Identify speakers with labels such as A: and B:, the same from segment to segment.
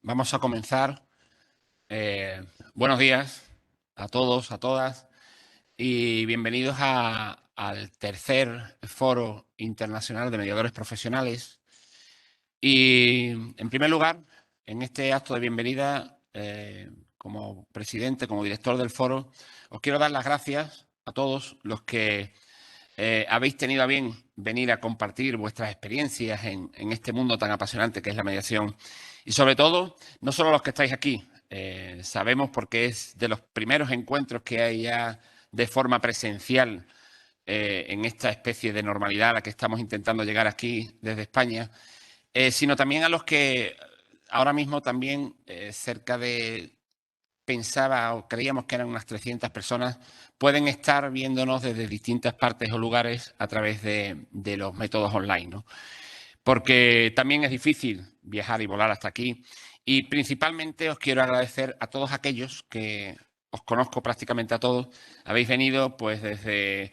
A: Vamos a comenzar. Buenos días a todos, a todas, y bienvenidos al tercer Foro Internacional de Mediadores Profesionales. Y, en primer lugar, en este acto de bienvenida, como presidente, como director del foro, os quiero dar las gracias a todos los que habéis tenido a bien venir a compartir vuestras experiencias en este mundo tan apasionante que es la mediación. Y sobre todo, no solo los que estáis aquí, sabemos porque es de los primeros encuentros que hay ya de forma presencial en esta especie de normalidad a la que estamos intentando llegar aquí desde España, sino también a los que ahora mismo también cerca de pensaba o creíamos que eran unas 300 personas, pueden estar viéndonos desde distintas partes o lugares a través de los métodos online, ¿no? Porque también es difícil viajar y volar hasta aquí. Y principalmente os quiero agradecer a todos aquellos que os conozco prácticamente a todos. Habéis venido pues desde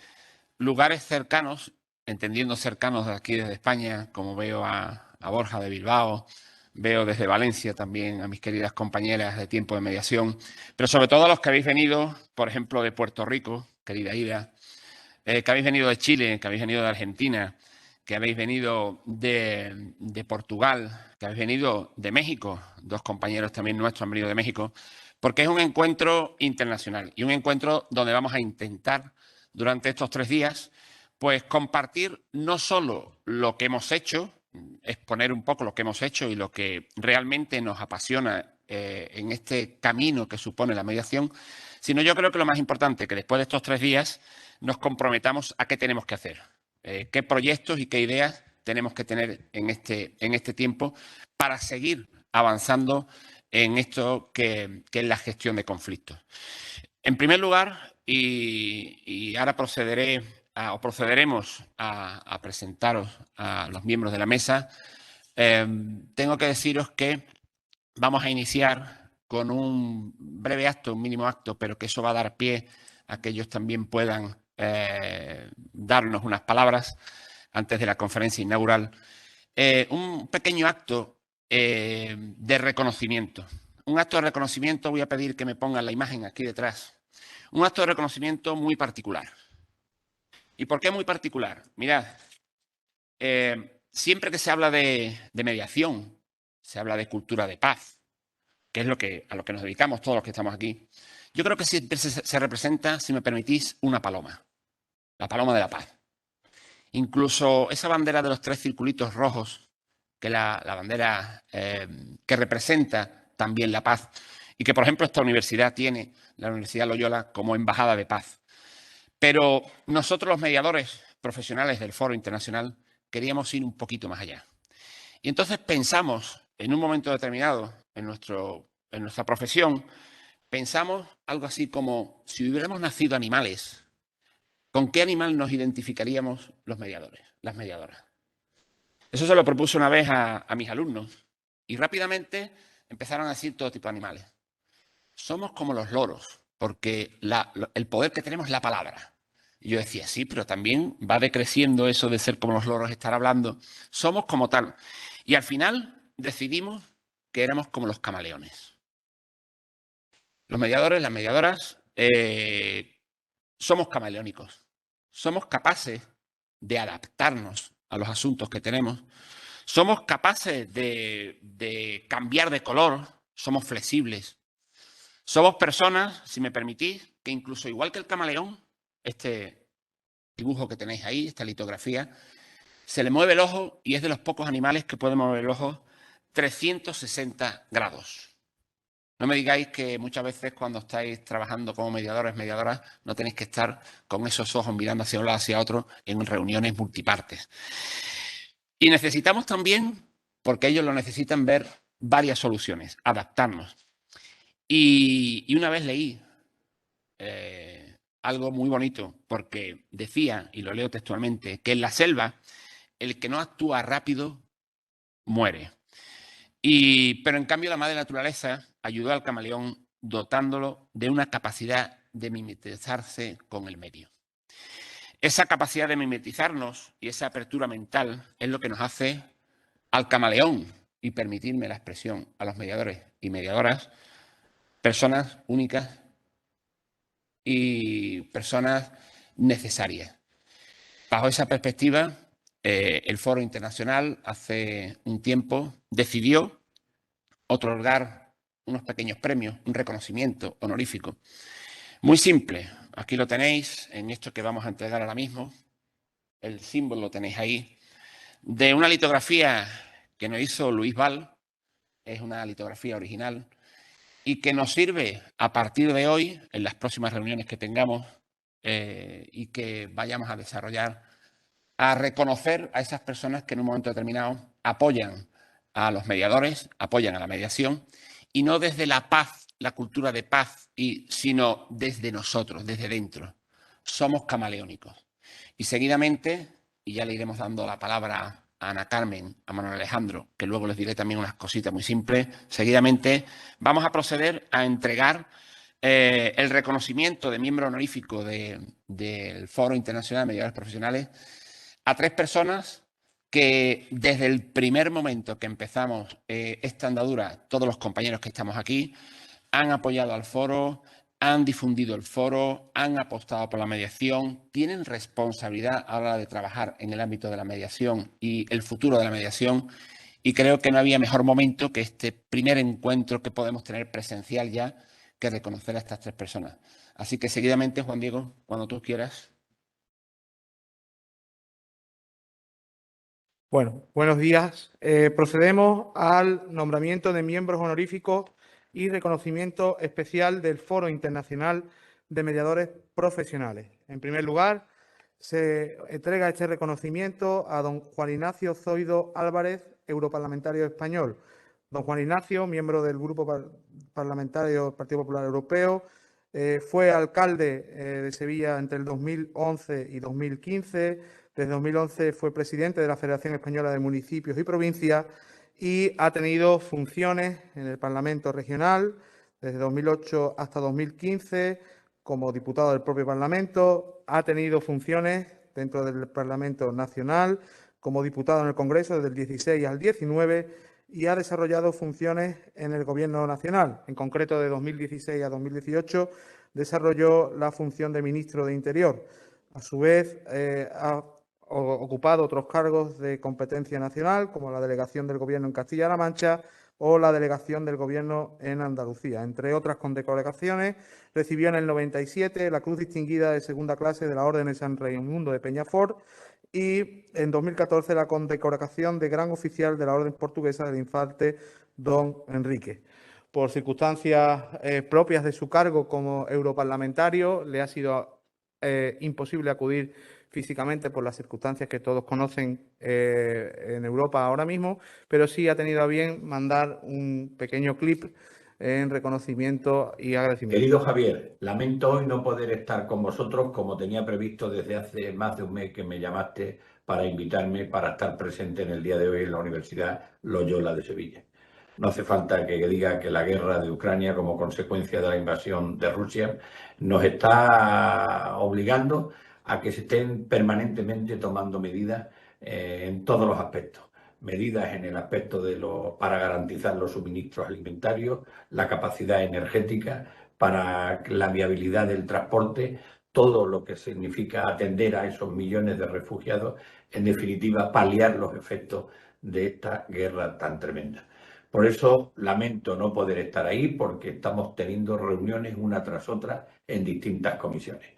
A: lugares cercanos, entendiendo cercanos de aquí desde España, como veo a Borja de Bilbao, veo desde Valencia también a mis queridas compañeras de Tiempo de Mediación, pero sobre todo a los que habéis venido, por ejemplo, de Puerto Rico, querida Ida, que habéis venido de Chile, que habéis venido de Argentina, que habéis venido de Portugal, que habéis venido de México, dos compañeros también nuestros han venido de México, porque es un encuentro internacional y un encuentro donde vamos a intentar durante estos 3 días pues compartir no solo lo que hemos hecho, exponer un poco lo que hemos hecho y lo que realmente nos apasiona en este camino que supone la mediación, sino yo creo que lo más importante, que después de estos 3 días nos comprometamos a qué tenemos que hacer, qué proyectos y qué ideas tenemos que tener en este tiempo para seguir avanzando en esto que es la gestión de conflictos. En primer lugar, y ahora procederemos a presentaros a los miembros de la mesa, tengo que deciros que vamos a iniciar con un breve acto, un mínimo acto, pero que eso va a dar pie a que ellos también puedan darnos unas palabras antes de la conferencia inaugural. Un pequeño acto de reconocimiento. Un acto de reconocimiento, voy a pedir que me pongan la imagen aquí detrás. Un acto de reconocimiento muy particular. ¿Y por qué muy particular? Mirad, siempre que se habla de mediación, se habla de cultura de paz, que es a lo que nos dedicamos todos los que estamos aquí, yo creo que siempre se representa, si me permitís, una paloma, la paloma de la paz. Incluso esa bandera de los 3 circulitos rojos, que es la bandera que representa también la paz, y que, por ejemplo, esta universidad tiene, la Universidad Loyola, como embajada de paz. Pero nosotros, los mediadores profesionales del Foro Internacional, queríamos ir un poquito más allá. Y entonces pensamos, en un momento determinado, en nuestra profesión, pensamos algo así como, si hubiéramos nacido animales, ¿con qué animal nos identificaríamos los mediadores, las mediadoras? Eso se lo propuse una vez a mis alumnos y rápidamente empezaron a decir todo tipo de animales. Somos como los loros, porque el poder que tenemos es la palabra. Y yo decía, sí, pero también va decreciendo eso de ser como los loros, estar hablando. Somos como tal. Y al final decidimos que éramos como los camaleones. Los mediadores, las mediadoras, somos camaleónicos. Somos capaces de adaptarnos a los asuntos que tenemos. Somos capaces de cambiar de color. Somos flexibles. Somos personas, si me permitís, que incluso igual que el camaleón, este dibujo que tenéis ahí, esta litografía, se le mueve el ojo y es de los pocos animales que puede mover el ojo 360 grados. No me digáis que muchas veces cuando estáis trabajando como mediadores, mediadoras, no tenéis que estar con esos ojos mirando hacia un lado, hacia otro, en reuniones multipartes. Y necesitamos también, porque ellos lo necesitan, ver varias soluciones, adaptarnos. Y una vez leí algo muy bonito, porque decía, y lo leo textualmente, que en la selva el que no actúa rápido muere. Pero en cambio la madre naturaleza ayudó al camaleón dotándolo de una capacidad de mimetizarse con el medio. Esa capacidad de mimetizarnos y esa apertura mental es lo que nos hace al camaleón, y permitirme la expresión a los mediadores y mediadoras, personas únicas y personas necesarias. Bajo esa perspectiva, el Foro Internacional hace un tiempo decidió otorgar unos pequeños premios, un reconocimiento honorífico. Muy simple, aquí lo tenéis en esto que vamos a entregar ahora mismo, el símbolo lo tenéis ahí, de una litografía que nos hizo Luis Val, es una litografía original, y que nos sirve a partir de hoy, en las próximas reuniones que tengamos y que vayamos a desarrollar, a reconocer a esas personas que en un momento determinado apoyan a los mediadores, apoyan a la mediación, y no desde la paz, la cultura de paz, sino desde nosotros, desde dentro. Somos camaleónicos. Y seguidamente, y ya le iremos dando la palabra a Ana Carmen, a Manuel Alejandro, que luego les diré también unas cositas muy simples, seguidamente vamos a proceder a entregar el reconocimiento de miembro honorífico del Foro Internacional de Mediadores Profesionales a 3 personas que desde el primer momento que empezamos esta andadura, todos los compañeros que estamos aquí, han apoyado al foro, han difundido el foro, han apostado por la mediación, tienen responsabilidad a la hora de trabajar en el ámbito de la mediación y el futuro de la mediación. Y creo que no había mejor momento que este primer encuentro que podemos tener presencial ya que reconocer a estas 3 personas. Así que seguidamente, Juan Diego, cuando tú quieras.
B: Bueno, buenos días. Procedemos al nombramiento de miembros honoríficos y reconocimiento especial del Foro Internacional de Mediadores Profesionales. En primer lugar, se entrega este reconocimiento a don Juan Ignacio Zoido Álvarez, europarlamentario español. Don Juan Ignacio, miembro del Grupo Parlamentario del Partido Popular Europeo, fue alcalde de Sevilla entre el 2011 y 2015. Desde 2011 fue presidente de la Federación Española de Municipios y Provincias y ha tenido funciones en el Parlamento Regional desde 2008 hasta 2015 como diputado del propio Parlamento. Ha tenido funciones dentro del Parlamento Nacional como diputado en el Congreso desde el 16 al 19 y ha desarrollado funciones en el Gobierno Nacional. En concreto, de 2016 a 2018 desarrolló la función de ministro de Interior. A su vez, ha ocupado otros cargos de competencia nacional, como la delegación del Gobierno en Castilla-La Mancha o la delegación del Gobierno en Andalucía. Entre otras condecoraciones, recibió en el 97 la Cruz Distinguida de Segunda Clase de la Orden de San Raimundo de Peñafort y en 2014 la condecoración de Gran Oficial de la Orden Portuguesa del Infante Don Enrique. Por circunstancias propias de su cargo como europarlamentario, le ha sido imposible acudir físicamente por las circunstancias que todos conocen en Europa ahora mismo, pero sí ha tenido a bien mandar un pequeño clip en reconocimiento y agradecimiento.
C: Querido Javier, lamento hoy no poder estar con vosotros como tenía previsto desde hace más de un mes que me llamaste para invitarme para estar presente en el día de hoy en la Universidad Loyola de Sevilla. No hace falta que diga que la guerra de Ucrania, como consecuencia de la invasión de Rusia, nos está obligando a que se estén permanentemente tomando medidas en todos los aspectos. Medidas en el aspecto para garantizar los suministros alimentarios, la capacidad energética, para la viabilidad del transporte, todo lo que significa atender a esos millones de refugiados, en definitiva, paliar los efectos de esta guerra tan tremenda. Por eso lamento no poder estar ahí, porque estamos teniendo reuniones una tras otra en distintas comisiones.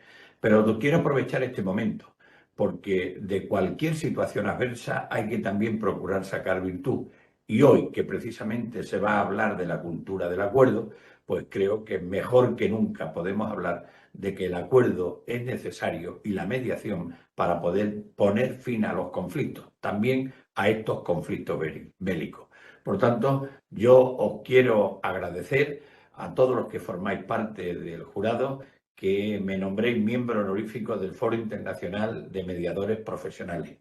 C: Pero quiero aprovechar este momento, porque de cualquier situación adversa hay que también procurar sacar virtud. Y hoy, que precisamente se va a hablar de la cultura del acuerdo, pues creo que mejor que nunca podemos hablar de que el acuerdo es necesario y la mediación para poder poner fin a los conflictos, también a estos conflictos bélicos. Por tanto, yo os quiero agradecer a todos los que formáis parte del jurado que me nombréis miembro honorífico del Foro Internacional de Mediadores Profesionales,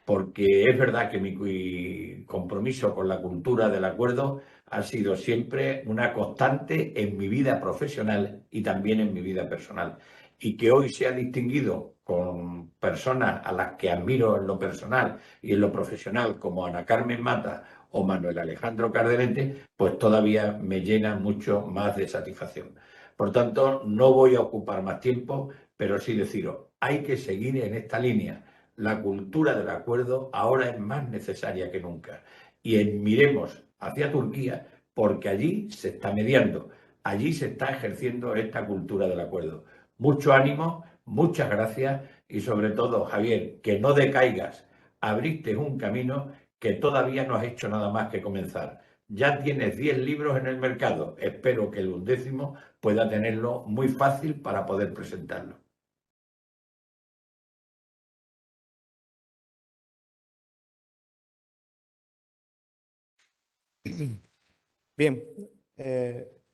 C: porque es verdad que mi compromiso con la cultura del acuerdo ha sido siempre una constante en mi vida profesional y también en mi vida personal. Y que hoy se ha distinguido con personas a las que admiro en lo personal y en lo profesional, como Ana Carmen Mata o Manuel Alejandro Cardenete, pues todavía me llena mucho más de satisfacción. Por tanto, no voy a ocupar más tiempo, pero sí deciros, hay que seguir en esta línea. La cultura del acuerdo ahora es más necesaria que nunca. Y miremos hacia Turquía porque allí se está mediando, allí se está ejerciendo esta cultura del acuerdo. Mucho ánimo, muchas gracias y sobre todo, Javier, que no decaigas. Abriste un camino que todavía no has hecho nada más que comenzar. Ya tienes 10 libros en el mercado. Espero que el 11º pueda tenerlo muy fácil para poder presentarlo.
B: Bien,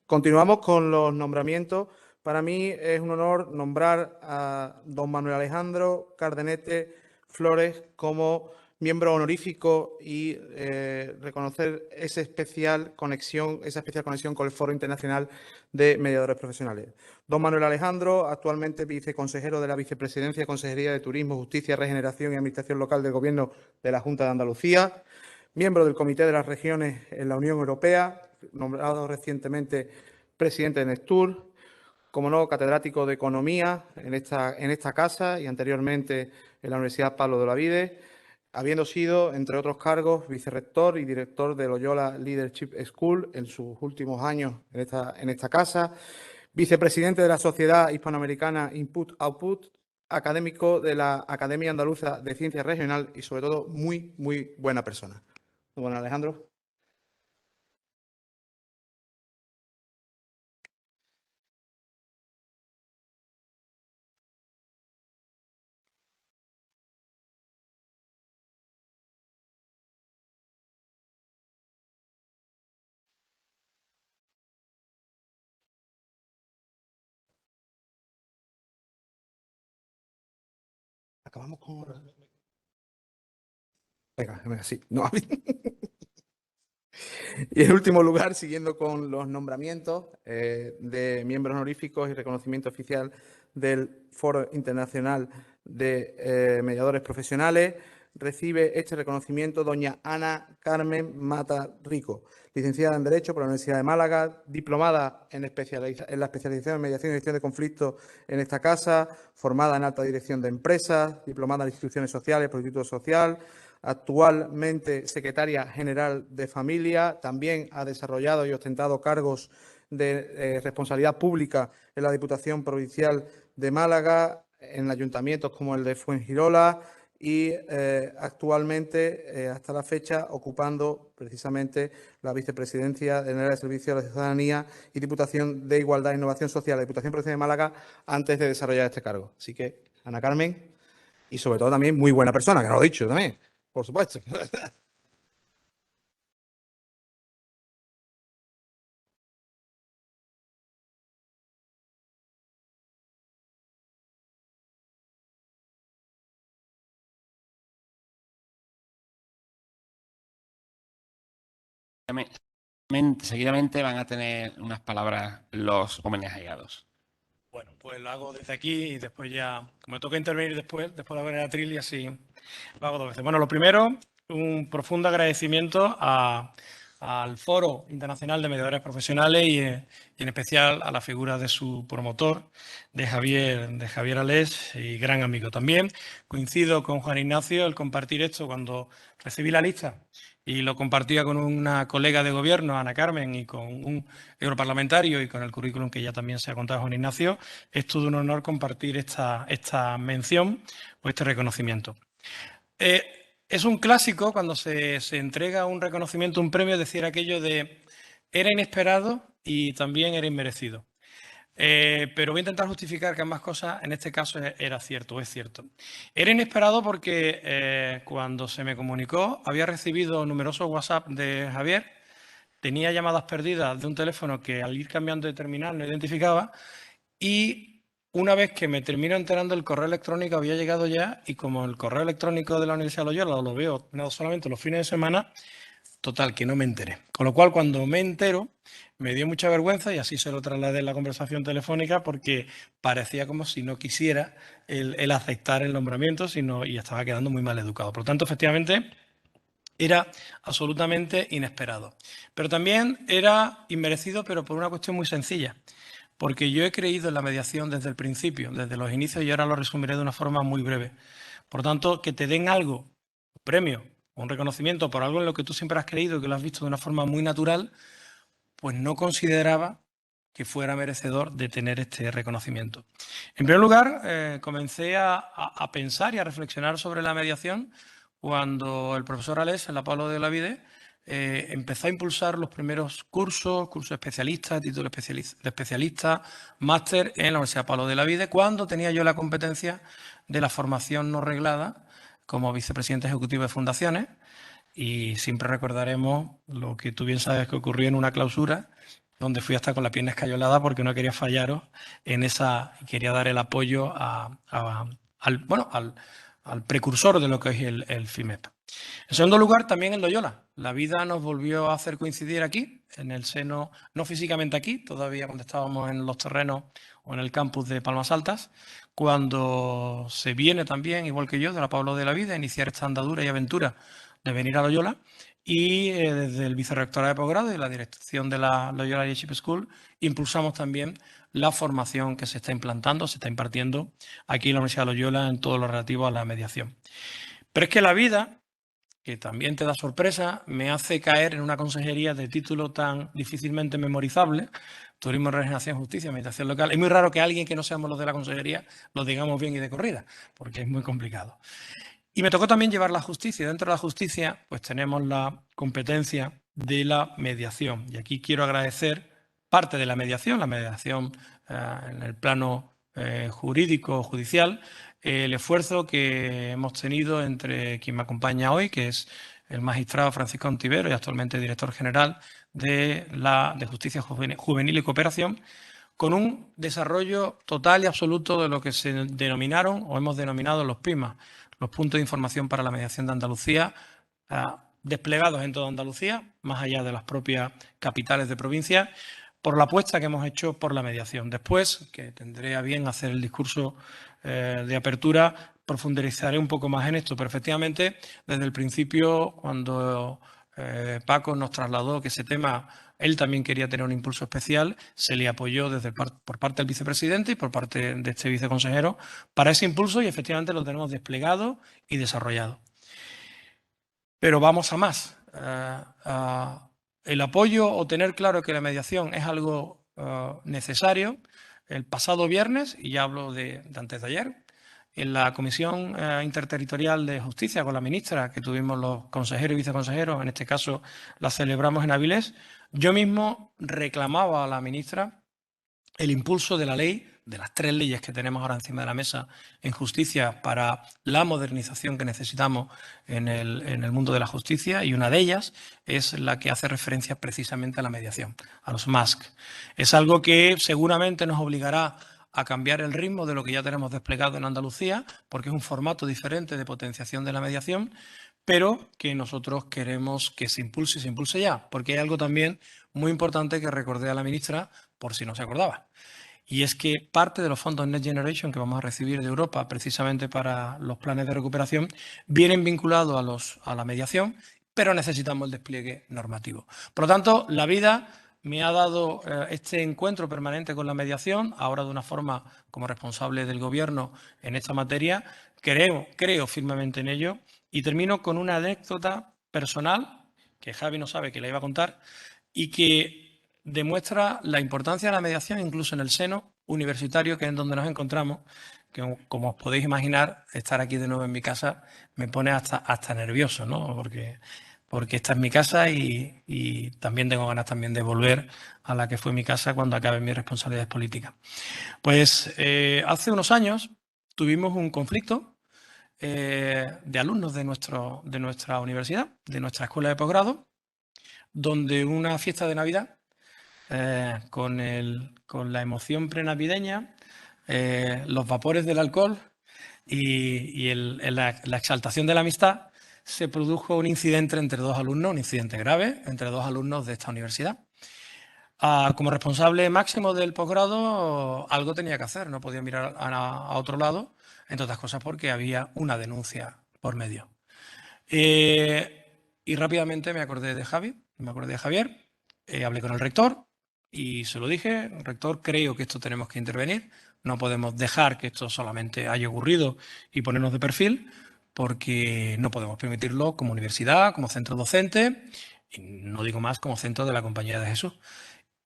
B: continuamos con los nombramientos. Para mí es un honor nombrar a don Manuel Alejandro Cardenete Flores como miembro honorífico y reconocer esa especial conexión con el Foro Internacional de Mediadores Profesionales. Don Manuel Alejandro, actualmente viceconsejero de la Vicepresidencia de Consejería de Turismo, Justicia, Regeneración y Administración Local del Gobierno de la Junta de Andalucía, miembro del Comité de las Regiones en la Unión Europea, nombrado recientemente presidente de Nestur, como no, catedrático de Economía en esta casa y anteriormente en la Universidad Pablo de Olavide, habiendo sido, entre otros cargos, vicerrector y director de Loyola Leadership School en sus últimos años en esta casa, vicepresidente de la Sociedad Hispanoamericana Input-Output, académico de la Academia Andaluza de Ciencia Regional y, sobre todo, muy, muy buena persona. Bueno, Alejandro. Acabamos con... Venga, sí. No. Y en último lugar, siguiendo con los nombramientos de miembros honoríficos y reconocimiento oficial del Foro Internacional de Mediadores Profesionales, recibe este reconocimiento doña Ana Carmen Mata Rico, licenciada en Derecho por la Universidad de Málaga, diplomada en la especialización en mediación y gestión de conflictos en esta casa, formada en alta dirección de empresas, diplomada en instituciones sociales por el Instituto Social, actualmente secretaria general de Familia, también ha desarrollado y ostentado cargos de responsabilidad pública en la Diputación Provincial de Málaga, en ayuntamientos como el de Fuengirola y actualmente, hasta la fecha, ocupando precisamente la vicepresidencia en el área de Servicio a la Ciudadanía y Diputación de Igualdad e Innovación Social, la Diputación Provincial de Málaga, antes de desarrollar este cargo. Así que, Ana Carmen, y sobre todo también muy buena persona, que no lo he dicho también. Por supuesto.
A: Seguidamente van a tener unas palabras los homenajeados.
D: Bueno, pues lo hago desde aquí y después ya, como me toca intervenir después de ver el atril y así lo hago 2 veces. Bueno, lo primero, un profundo agradecimiento al Foro Internacional de Mediadores Profesionales y en especial a la figura de su promotor, de Javier Alés, y gran amigo también. Coincido con Juan Ignacio el compartir esto cuando recibí la lista y lo compartía con una colega de gobierno, Ana Carmen, y con un europarlamentario y con el currículum que ya también se ha contado Juan Ignacio. Es todo un honor compartir esta mención o este reconocimiento. Es un clásico cuando se entrega un reconocimiento, un premio, decir aquello de era inesperado y también era inmerecido. Pero voy a intentar justificar que ambas cosas, en este caso, era cierto, es cierto. Era inesperado porque cuando se me comunicó, había recibido numerosos WhatsApp de Javier, tenía llamadas perdidas de un teléfono que al ir cambiando de terminal no identificaba y una vez que me termino enterando, el correo electrónico había llegado ya y como el correo electrónico de la Universidad de Loyola lo veo no solamente los fines de semana, total, que no me enteré. Con lo cual, cuando me entero, me dio mucha vergüenza y así se lo trasladé en la conversación telefónica porque parecía como si no quisiera el aceptar el nombramiento y estaba quedando muy mal educado. Por lo tanto, efectivamente, era absolutamente inesperado. Pero también era inmerecido, pero por una cuestión muy sencilla. Porque yo he creído en la mediación desde el principio, desde los inicios, y ahora lo resumiré de una forma muy breve. Por tanto, que te den algo, un premio, un reconocimiento por algo en lo que tú siempre has creído, que lo has visto de una forma muy natural, pues no consideraba que fuera merecedor de tener este reconocimiento. En primer lugar, comencé a pensar y a reflexionar sobre la mediación cuando el profesor Alés, en la Pablo de Olavide, empezó a impulsar los primeros cursos especialistas, título de especialista, máster en la Universidad Pablo de Olavide, cuando tenía yo la competencia de la formación no reglada como vicepresidente ejecutivo de fundaciones. Y siempre recordaremos lo que tú bien sabes que ocurrió en una clausura, donde fui hasta con la pierna escayolada porque no quería fallaros en esa, quería dar el apoyo al precursor de lo que es el FIMEP. En segundo lugar, también en Loyola. La vida nos volvió a hacer coincidir aquí, en el seno, no físicamente aquí, todavía cuando estábamos en los terrenos o en el campus de Palmas Altas, cuando se viene también, igual que yo, de la Pablo de la Vida, a iniciar esta andadura y aventura de venir a Loyola, y desde el vicerrectorado de posgrado y la dirección de la Loyola Leadership School impulsamos también la formación que se está implantando, se está impartiendo aquí en la Universidad de Loyola en todo lo relativo a la mediación. Pero es que la vida, que también te da sorpresa, me hace caer en una consejería de título tan difícilmente memorizable, Turismo, Regeneración, Justicia, Meditación Local. Es muy raro que alguien que no seamos los de la consejería lo digamos bien y de corrida, porque es muy complicado. Y me tocó también llevar la justicia. Dentro de la justicia, pues tenemos la competencia de la mediación. Y aquí quiero agradecer parte de la mediación en el plano jurídico o judicial, el esfuerzo que hemos tenido entre quien me acompaña hoy, que es el magistrado Francisco Ontivero y actualmente director general de Justicia Juvenil y Cooperación, con un desarrollo total y absoluto de lo que se denominaron o hemos denominado los PIMA, los puntos de información para la mediación de Andalucía, desplegados en toda Andalucía, más allá de las propias capitales de provincia, por la apuesta que hemos hecho por la mediación. Después, que tendré a bien hacer el discurso de apertura, profundizaré un poco más en esto, pero efectivamente, desde el principio, cuando Paco nos trasladó que ese tema él también quería tener un impulso especial, se le apoyó por parte del vicepresidente y por parte de este viceconsejero para ese impulso y efectivamente lo tenemos desplegado y desarrollado. Pero vamos a más. El apoyo o tener claro que la mediación es algo necesario. El pasado viernes, y ya hablo de antes de ayer, en la Comisión Interterritorial de Justicia con la ministra, que tuvimos los consejeros y viceconsejeros, en este caso la celebramos en Avilés, yo mismo reclamaba a la ministra el impulso de la ley, de las 3 leyes que tenemos ahora encima de la mesa en justicia para la modernización que necesitamos en el mundo de la justicia, y una de ellas es la que hace referencia precisamente a la mediación, a los MASC. Es algo que seguramente nos obligará a cambiar el ritmo de lo que ya tenemos desplegado en Andalucía, porque es un formato diferente de potenciación de la mediación, pero que nosotros queremos que se impulse ya, porque hay algo también muy importante que recordé a la ministra por si no se acordaba. Y es que parte de los fondos Next Generation que vamos a recibir de Europa precisamente para los planes de recuperación vienen vinculados a la mediación, pero necesitamos el despliegue normativo. Por lo tanto, la vida me ha dado este encuentro permanente con la mediación, ahora de una forma como responsable del Gobierno en esta materia. Creo firmemente en ello. Y termino con una anécdota personal, que Javi no sabe que la iba a contar, y que demuestra la importancia de la mediación incluso en el seno universitario, que es en donde nos encontramos, que como os podéis imaginar, estar aquí de nuevo en mi casa me pone hasta nervioso, ¿no? Porque esta es mi casa y también tengo ganas también de volver a la que fue mi casa cuando acabe mis responsabilidades políticas. Pues hace unos años tuvimos un conflicto de alumnos de nuestra universidad, de nuestra escuela de posgrado, donde una fiesta de Navidad, con la emoción prenavideña, los vapores del alcohol y la exaltación de la amistad, se produjo un incidente entre 2 alumnos, un incidente grave entre 2 alumnos de esta universidad. Como responsable máximo del posgrado, algo tenía que hacer, no podía mirar a otro lado, entre otras cosas porque había una denuncia por medio. Y rápidamente me acordé de Javier, hablé con el rector y se lo dije: rector, creo que esto tenemos que intervenir, no podemos dejar que esto solamente haya ocurrido y ponernos de perfil, porque no podemos permitirlo como universidad, como centro docente, y no digo más, como centro de la Compañía de Jesús.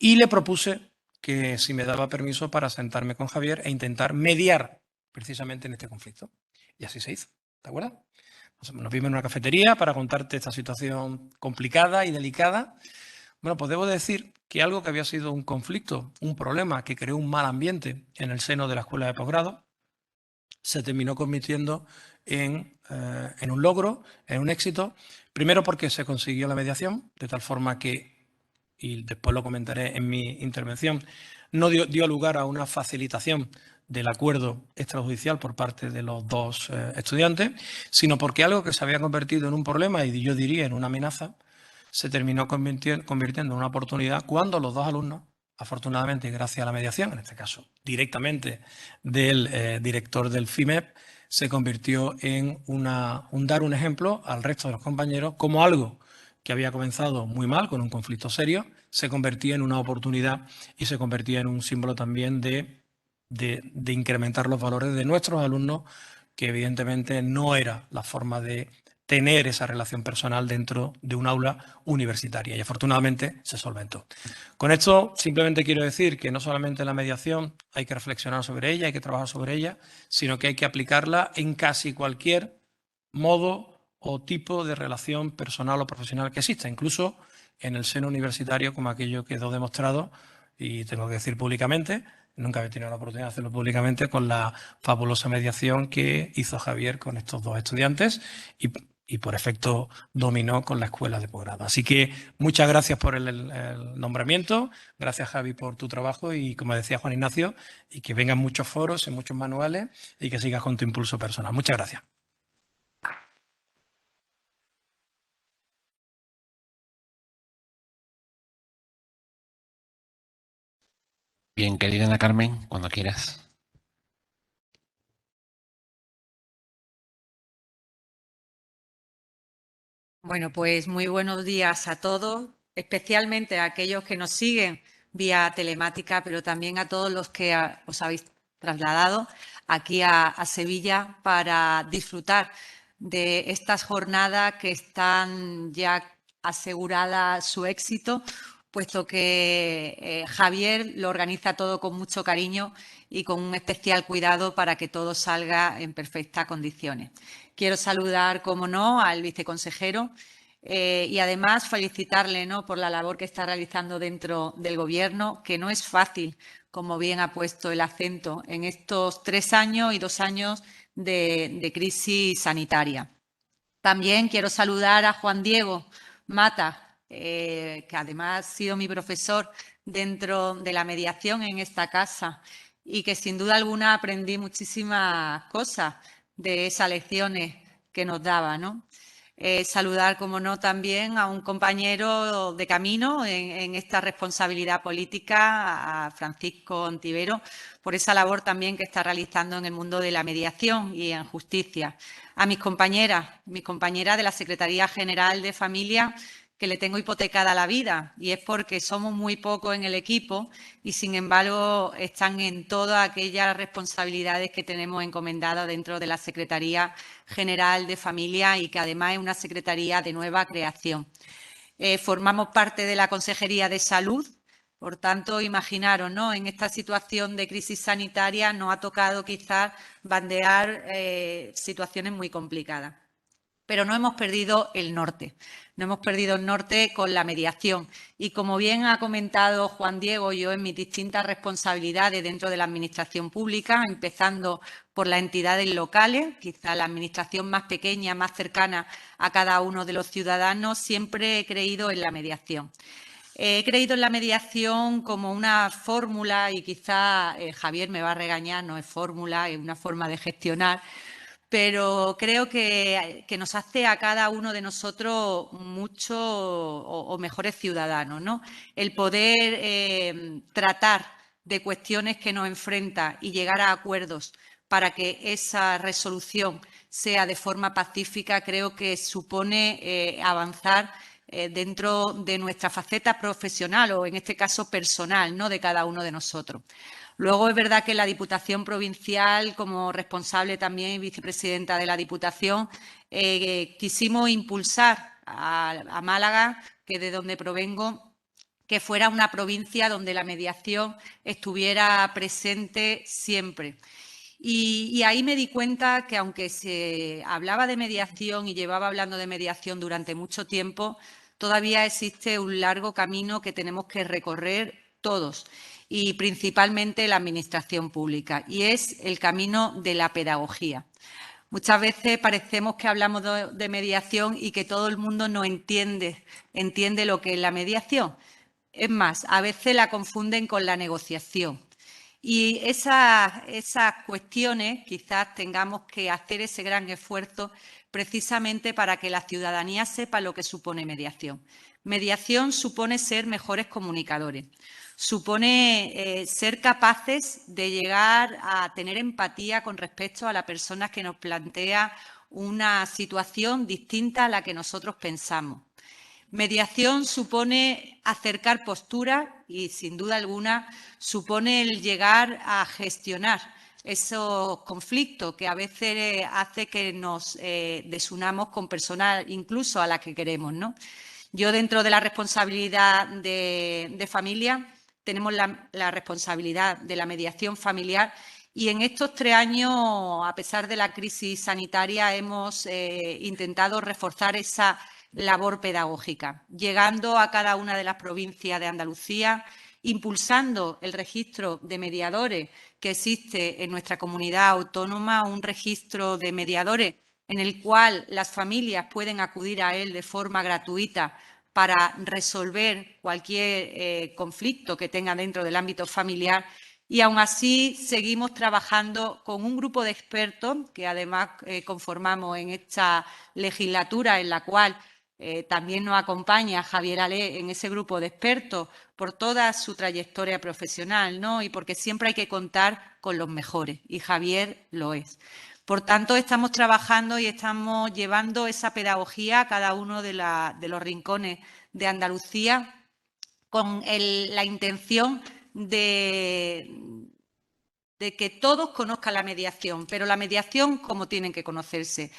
D: Y le propuse que si me daba permiso para sentarme con Javier e intentar mediar precisamente en este conflicto. Y así se hizo, ¿de acuerdo? Nos vimos en una cafetería para contarte esta situación complicada y delicada. Bueno, pues debo decir que algo que había sido un conflicto, un problema que creó un mal ambiente en el seno de la escuela de posgrado, se terminó convirtiendo en un logro, en un éxito, primero porque se consiguió la mediación, de tal forma que, y después lo comentaré en mi intervención, no dio lugar a una facilitación del acuerdo extrajudicial por parte de los dos estudiantes, sino porque algo que se había convertido en un problema y yo diría en una amenaza, se terminó convirtiendo en una oportunidad cuando los dos alumnos, afortunadamente y gracias a la mediación, en este caso directamente del director del FIMEP, se convirtió en dar un ejemplo al resto de los compañeros como algo que había comenzado muy mal, con un conflicto serio, se convertía en una oportunidad y se convertía en un símbolo también de incrementar los valores de nuestros alumnos, que evidentemente no era la forma de tener esa relación personal dentro de un aula universitaria, y afortunadamente se solventó. Con esto simplemente quiero decir que no solamente la mediación hay que reflexionar sobre ella, hay que trabajar sobre ella, sino que hay que aplicarla en casi cualquier modo o tipo de relación personal o profesional que exista, incluso en el seno universitario, como aquello quedó demostrado, y tengo que decir públicamente, nunca había tenido la oportunidad de hacerlo públicamente, con la fabulosa mediación que hizo Javier con estos dos estudiantes y por efecto dominó con la escuela de posgrado. Así que muchas gracias por el nombramiento, gracias Javi por tu trabajo y, como decía Juan Ignacio, y que vengan muchos foros y muchos manuales y que sigas con tu impulso personal. Muchas gracias.
A: Bien, querida Ana Carmen, cuando quieras.
E: Bueno, pues muy buenos días a todos, especialmente a aquellos que nos siguen vía telemática, pero también a todos los que os habéis trasladado aquí a Sevilla para disfrutar de estas jornadas que están ya asegurada su éxito, puesto que Javier lo organiza todo con mucho cariño y con un especial cuidado para que todo salga en perfectas condiciones. Quiero saludar, como no, al viceconsejero y además felicitarle, ¿no?, por la labor que está realizando dentro del Gobierno, que no es fácil, como bien ha puesto el acento, en estos 3 años y 2 años de crisis sanitaria. También quiero saludar a Juan Diego Mata, que además ha sido mi profesor dentro de la mediación en esta casa y que sin duda alguna aprendí muchísimas cosas de esas lecciones que nos daba, ¿no? Saludar, como no, también a un compañero de camino en esta responsabilidad política, a Francisco Ontivero, por esa labor también que está realizando en el mundo de la mediación y en justicia. A mis compañeras de la Secretaría General de Familia, que le tengo hipotecada la vida, y es porque somos muy pocos en el equipo y, sin embargo, están en todas aquellas responsabilidades que tenemos encomendadas dentro de la Secretaría General de Familia y que además es una secretaría de nueva creación. Formamos parte de la Consejería de Salud. Por tanto, imaginaros, ¿no?, en esta situación de crisis sanitaria nos ha tocado quizás bandear situaciones muy complicadas. Pero no hemos perdido el norte, no hemos perdido el norte con la mediación. Y como bien ha comentado Juan Diego, yo en mis distintas responsabilidades dentro de la Administración pública, empezando por las entidades locales, quizá la administración más pequeña, más cercana a cada uno de los ciudadanos, siempre he creído en la mediación. He creído en la mediación como una fórmula, y quizá Javier me va a regañar, no es fórmula, es una forma de gestionar, pero creo que nos hace a cada uno de nosotros mucho o mejores ciudadanos, ¿no? El poder tratar de cuestiones que nos enfrentan y llegar a acuerdos para que esa resolución sea de forma pacífica, creo que supone avanzar dentro de nuestra faceta profesional o, en este caso, personal, ¿no?, de cada uno de nosotros. Luego, es verdad que la Diputación Provincial, como responsable también y vicepresidenta de la Diputación, quisimos impulsar a Málaga, que de donde provengo, que fuera una provincia donde la mediación estuviera presente siempre. Y ahí me di cuenta que, aunque se hablaba de mediación y llevaba hablando de mediación durante mucho tiempo, todavía existe un largo camino que tenemos que recorrer todos, y principalmente la Administración pública, y es el camino de la pedagogía. Muchas veces parecemos que hablamos de mediación y que todo el mundo no entiende lo que es la mediación. Es más, a veces la confunden con la negociación. Y esas cuestiones quizás tengamos que hacer ese gran esfuerzo precisamente para que la ciudadanía sepa lo que supone mediación. Mediación supone ser mejores comunicadores, supone ser capaces de llegar a tener empatía con respecto a la persona que nos plantea una situación distinta a la que nosotros pensamos. Mediación supone acercar posturas y, sin duda alguna, supone el llegar a gestionar esos conflictos que a veces hace que nos desunamos con personas incluso a las que queremos, ¿no? Yo, dentro de la responsabilidad de familia, tenemos la responsabilidad de la mediación familiar, y en estos 3 años, a pesar de la crisis sanitaria, hemos intentado reforzar esa labor pedagógica, llegando a cada una de las provincias de Andalucía, impulsando el registro de mediadores que existe en nuestra comunidad autónoma, un registro de mediadores en el cual las familias pueden acudir a él de forma gratuita para resolver cualquier conflicto que tenga dentro del ámbito familiar. Y aún así seguimos trabajando con un grupo de expertos que además conformamos en esta legislatura, en la cual también nos acompaña Javier Alé en ese grupo de expertos por toda su trayectoria profesional, ¿no? Y porque siempre hay que contar con los mejores, y Javier lo es. Por tanto, estamos trabajando y estamos llevando esa pedagogía a cada uno de los rincones de Andalucía con la intención de que todos conozcan la mediación, pero la mediación como tienen que conocerse.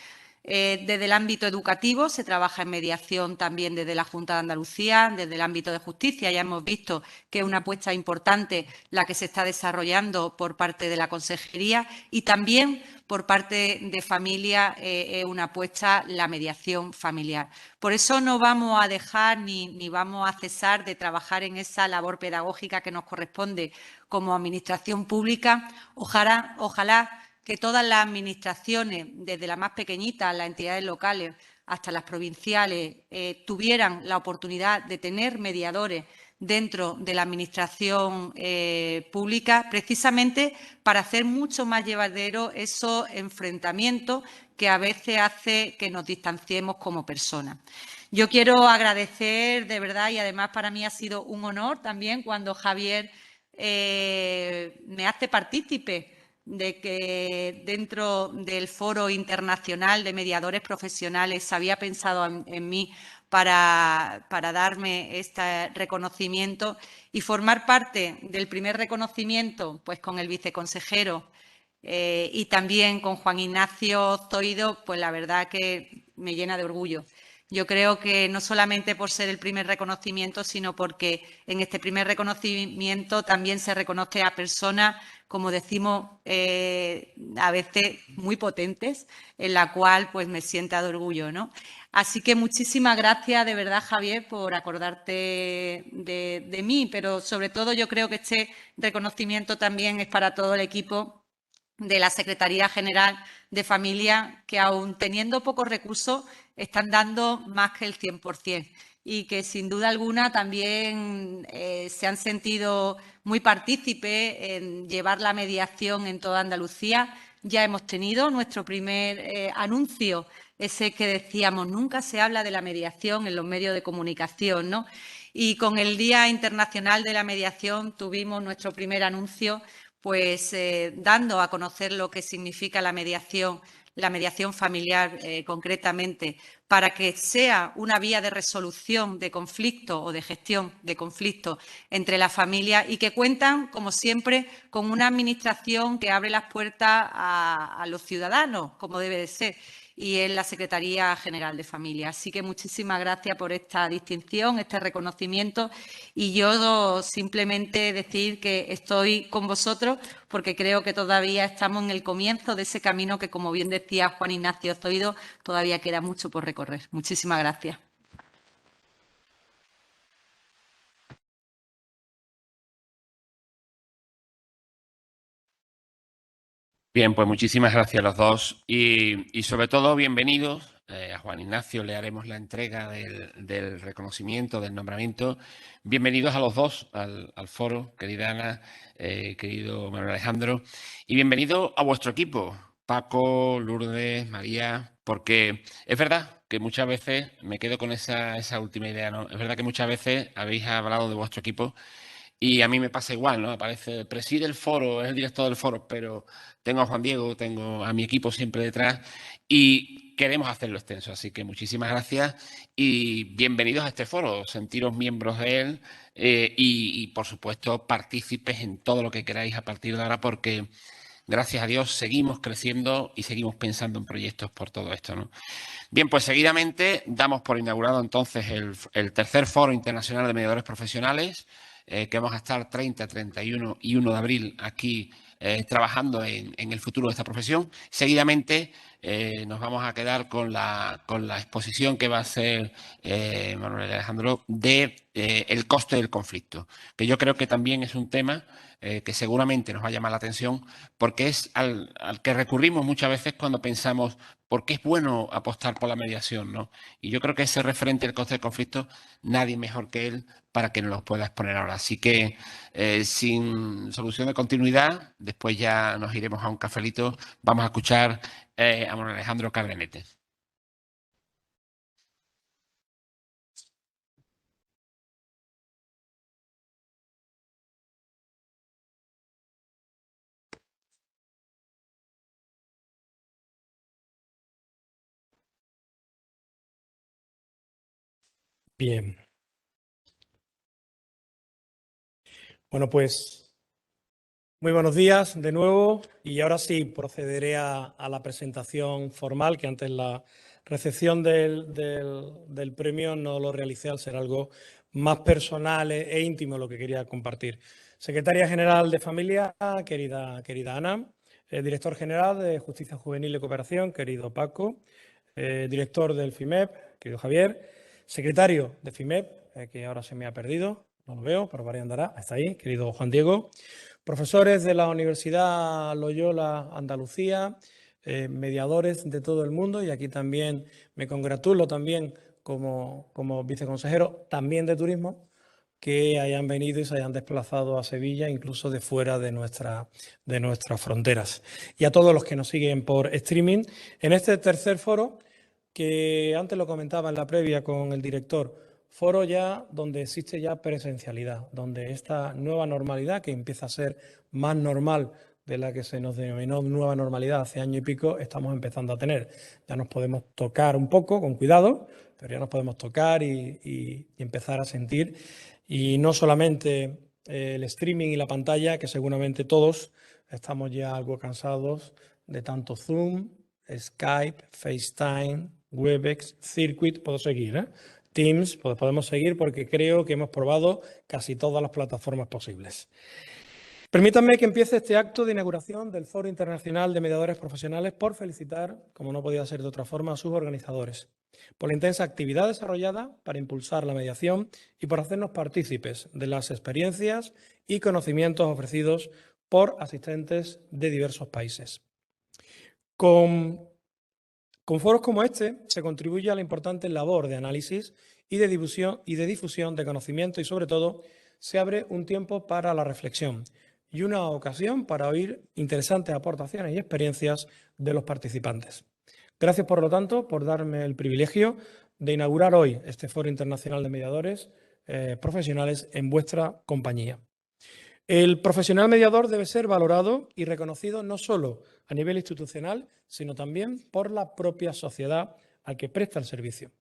E: Desde el ámbito educativo se trabaja en mediación también desde la Junta de Andalucía, desde el ámbito de justicia. Ya hemos visto que es una apuesta importante la que se está desarrollando por parte de la Consejería, y también por parte de familia es una apuesta la mediación familiar. Por eso no vamos a dejar ni vamos a cesar de trabajar en esa labor pedagógica que nos corresponde como Administración pública. Ojalá que todas las administraciones, desde la más pequeñita, las entidades locales, hasta las provinciales, tuvieran la oportunidad de tener mediadores dentro de la Administración pública, precisamente para hacer mucho más llevadero esos enfrentamientos que a veces hace que nos distanciemos como personas. Yo quiero agradecer de verdad, y además para mí ha sido un honor también cuando Javier me hace partícipe de que dentro del Foro Internacional de Mediadores Profesionales se había pensado en mí para darme este reconocimiento, y formar parte del primer reconocimiento pues con el viceconsejero y también con Juan Ignacio Zoido, pues la verdad que me llena de orgullo. Yo creo que no solamente por ser el primer reconocimiento, sino porque en este primer reconocimiento también se reconoce a personas, como decimos, a veces muy potentes, en la cual pues me sienta de orgullo, ¿no? Así que muchísimas gracias, de verdad, Javier, por acordarte de mí, pero sobre todo yo creo que este reconocimiento también es para todo el equipo de la Secretaría General de Familia, que aun teniendo pocos recursos están dando más que el 100%, y que sin duda alguna también se han sentido muy partícipes en llevar la mediación en toda Andalucía. Ya hemos tenido nuestro primer anuncio, ese que decíamos, nunca se habla de la mediación en los medios de comunicación, ¿no? Y con el Día Internacional de la Mediación tuvimos nuestro primer anuncio, pues dando a conocer lo que significa la mediación, la mediación familiar concretamente, para que sea una vía de resolución de conflicto o de gestión de conflicto entre la familia y que cuentan, como siempre, con una administración que abre las puertas a los ciudadanos, como debe de ser, y es la Secretaría General de Familia. Así que muchísimas gracias por esta distinción, este reconocimiento, y yo simplemente decir que estoy con vosotros porque creo que todavía estamos en el comienzo de ese camino que, como bien decía Juan Ignacio Zoido, todavía queda mucho por recorrer. Muchísimas gracias.
A: Bien, pues muchísimas gracias a los dos y sobre todo bienvenidos. A Juan Ignacio le haremos la entrega del reconocimiento, del nombramiento. Bienvenidos a los dos al foro, querida Ana, querido Manuel Alejandro, y bienvenido a vuestro equipo, Paco, Lourdes, María, porque es verdad que muchas veces, me quedo con esa última idea, ¿no? Es verdad que muchas veces habéis hablado de vuestro equipo. Y a mí me pasa igual, ¿no? Aparece, preside el foro, es el director del foro, pero tengo a Juan Diego, tengo a mi equipo siempre detrás y queremos hacerlo extenso. Así que muchísimas gracias y bienvenidos a este foro, sentiros miembros de él y, por supuesto, partícipes en todo lo que queráis a partir de ahora porque, gracias a Dios, seguimos creciendo y seguimos pensando en proyectos por todo esto, ¿no? Bien, pues seguidamente damos por inaugurado entonces el tercer Foro Internacional de Mediadores Profesionales, que vamos a estar 30, 31 y 1 de abril aquí trabajando en el futuro de esta profesión. Seguidamente nos vamos a quedar con la exposición que va a hacer Manuel Alejandro de el coste del conflicto, que yo creo que también es un tema que seguramente nos va a llamar la atención porque es al que recurrimos muchas veces cuando pensamos por qué es bueno apostar por la mediación, ¿no? Y yo creo que ese referente del coste del conflicto, nadie mejor que él para que nos lo pueda exponer ahora. Así que sin solución de continuidad, después ya nos iremos a un cafelito, vamos a escuchar a Manuel Alejandro Cardenete.
D: Bien. Bueno, pues muy buenos días de nuevo y ahora sí procederé a la presentación formal, que antes la recepción del premio no lo realicé al ser algo más personal e íntimo lo que quería compartir. Secretaria General de Familia, querida Ana, Director General de Justicia Juvenil y Cooperación, querido Paco, Director del FIMEP, querido Javier, Secretario de FIMEP, que ahora se me ha perdido, no lo veo, pero por ahí andará, está ahí, querido Juan Diego, profesores de la Universidad Loyola Andalucía, mediadores de todo el mundo, y aquí también me congratulo también como viceconsejero también de turismo, que hayan venido y se hayan desplazado a Sevilla, incluso de fuera de nuestras fronteras. Y a todos los que nos siguen por streaming, en este tercer foro, que antes lo comentaba en la previa con el director, foro ya donde existe ya presencialidad, donde esta nueva normalidad, que empieza a ser más normal de la que se nos denominó nueva normalidad hace año y pico, estamos empezando a tener. Ya nos podemos tocar un poco, con cuidado, pero ya nos podemos tocar y empezar a sentir. Y no solamente el streaming y la pantalla, que seguramente todos estamos ya algo cansados de tanto Zoom, Skype, FaceTime, Webex, Circuit, puedo seguir, ¿eh? Teams, pues podemos seguir porque creo que hemos probado casi todas las plataformas posibles. Permítanme que empiece este acto de inauguración del Foro Internacional de Mediadores Profesionales por felicitar, como no podía ser de otra forma, a sus organizadores, por la intensa actividad desarrollada para impulsar la mediación y por hacernos partícipes de las experiencias y conocimientos ofrecidos por asistentes de diversos países. Con foros como este se contribuye a la importante labor de análisis y de difusión de conocimiento y, sobre todo, se abre un tiempo para la reflexión y una ocasión para oír interesantes aportaciones y experiencias de los participantes. Gracias, por lo tanto, por darme el privilegio de inaugurar hoy este Foro Internacional de Mediadores Profesionales en vuestra compañía. El profesional mediador debe ser valorado y reconocido no solo a nivel institucional, sino también por la propia sociedad a que presta el servicio.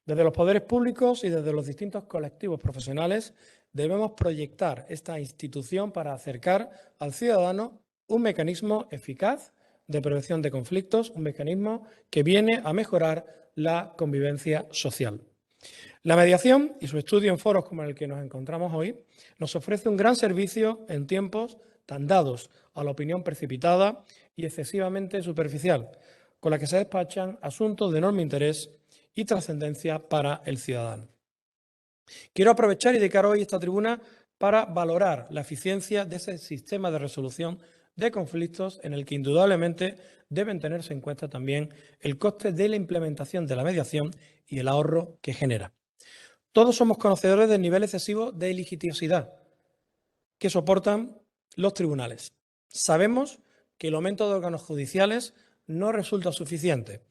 D: Desde los poderes públicos y desde los distintos colectivos profesionales debemos proyectar esta institución para acercar al ciudadano un mecanismo eficaz de prevención de conflictos, un mecanismo que viene a mejorar la convivencia social. La mediación y su estudio en foros como el que nos encontramos hoy nos ofrece un gran servicio en tiempos tan dados a la opinión precipitada y excesivamente superficial, con la que se despachan asuntos de enorme interés y trascendencia para el ciudadano. Quiero aprovechar y dedicar hoy esta tribuna para valorar la eficiencia de ese sistema de resolución de conflictos en el que indudablemente deben tenerse en cuenta también el coste de la implementación de la mediación y el ahorro que genera. Todos somos conocedores del nivel excesivo de litigiosidad que soportan los tribunales. Sabemos que el aumento de órganos judiciales no resulta suficiente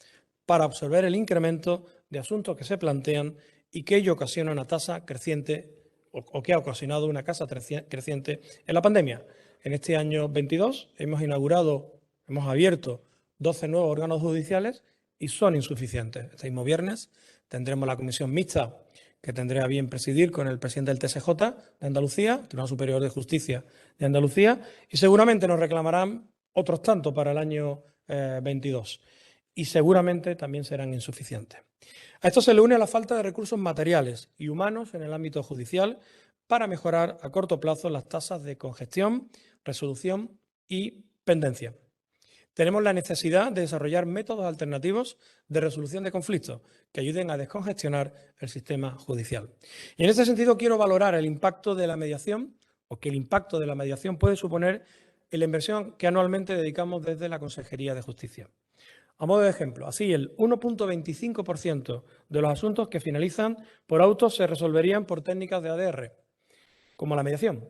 D: para absorber el incremento de asuntos que se plantean y que ello ocasiona una tasa creciente o que ha ocasionado una tasa creciente en la pandemia. En este año 22 hemos abierto 12 nuevos órganos judiciales y son insuficientes. Este mismo viernes tendremos la comisión mixta que tendré a bien presidir con el presidente del TSJ de Andalucía, Tribunal Superior de Justicia de Andalucía, y seguramente nos reclamarán otros tantos para el año 22 y seguramente también serán insuficientes. A esto se le une la falta de recursos materiales y humanos en el ámbito judicial para mejorar a corto plazo las tasas de congestión, resolución y pendencia. Tenemos la necesidad de desarrollar métodos alternativos de resolución de conflictos que ayuden a descongestionar el sistema judicial. Y en este sentido quiero valorar el impacto de la mediación o que el impacto de la mediación puede suponer en la inversión que anualmente dedicamos desde la Consejería de Justicia. A modo de ejemplo, así el 1,25% de los asuntos que finalizan por autos se resolverían por técnicas de ADR, como la mediación.